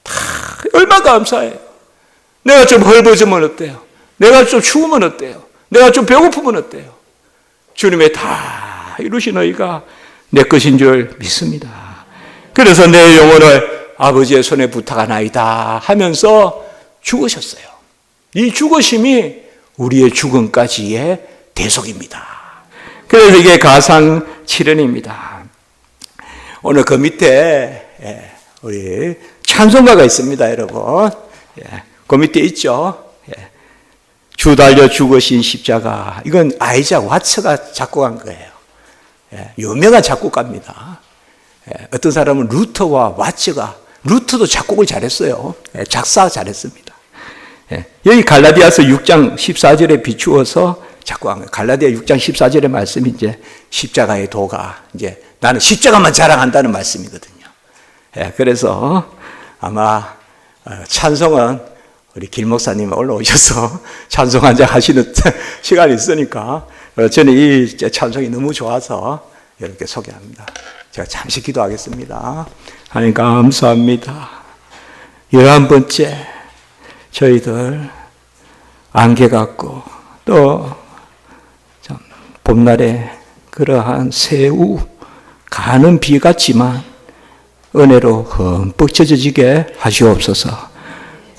다 얼마나 감사해요. 내가 좀 헐벗으면 어때요? 내가 좀 추우면 어때요? 내가 좀 배고프면 어때요? 주님의 다 이루신 의가 내 것인 줄 믿습니다. 그래서 내 영혼을 아버지의 손에 부탁하나이다 하면서 죽으셨어요. 이 죽으심이 우리의 죽음까지의 대속입니다. 그래서 이게 가상칠언입니다. 오늘 그 밑에 우리 찬송가가 있습니다, 여러분. 그 밑에 있죠. 주 달려 죽으신 십자가. 이건 아이작 와츠가 작곡한 거예요. 유명한 작곡가입니다. 어떤 사람은 루터와 와츠가, 루터도 작곡을 잘했어요. 작사 잘했습니다. 여기 갈라디아서 6장 14절에 비추어서 작곡한 거예요. 갈라디아 6장 14절의 말씀이 이제 십자가의 도가, 이제 나는 십자가만 자랑한다는 말씀이거든요. 그래서 아마 찬송은 우리 김 목사님 올라오셔서 찬송 한잔 하시는 시간이 있으니까 저는 이 찬송이 너무 좋아서 이렇게 소개합니다. 제가 잠시 기도하겠습니다. 하나님 감사합니다. 11번째 저희들 안개 같고 또 봄날에 그러한 새우 가는 비 같지만 은혜로 흠뻑 젖어지게 하시옵소서.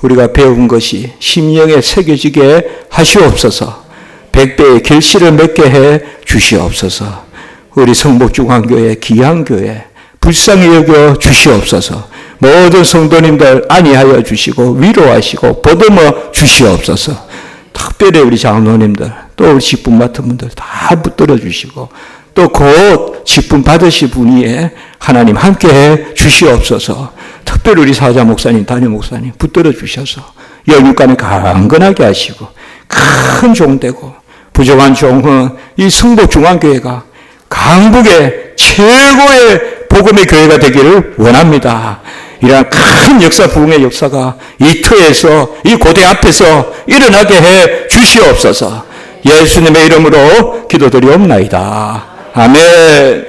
우리가 배운 것이 심령에 새겨지게 하시옵소서. 100배의 결실을 맺게 해 주시옵소서. 우리 성복중앙교회 귀한교회 불쌍히 여겨 주시옵소서. 모든 성도님들 안위하여 주시고 위로하시고 보듬어 주시옵소서. 특별히 우리 장로님들 또 우리 직분 맡은 분들 다 붙들어 주시고 또 곧 직분 받으실 분위에 하나님 함께해 주시옵소서. 특별히 우리 사자 목사님, 담임 목사님 붙들어 주셔서 영육간에 강건하게 하시고 큰 종 되고 부족한 종은 이 성복중앙교회가 강북의 최고의 복음의 교회가 되기를 원합니다. 이러한 큰 역사, 부흥의 역사가 이 터에서, 이 고대 앞에서 일어나게 해 주시옵소서. 예수님의 이름으로 기도드리옵나이다. 아멘.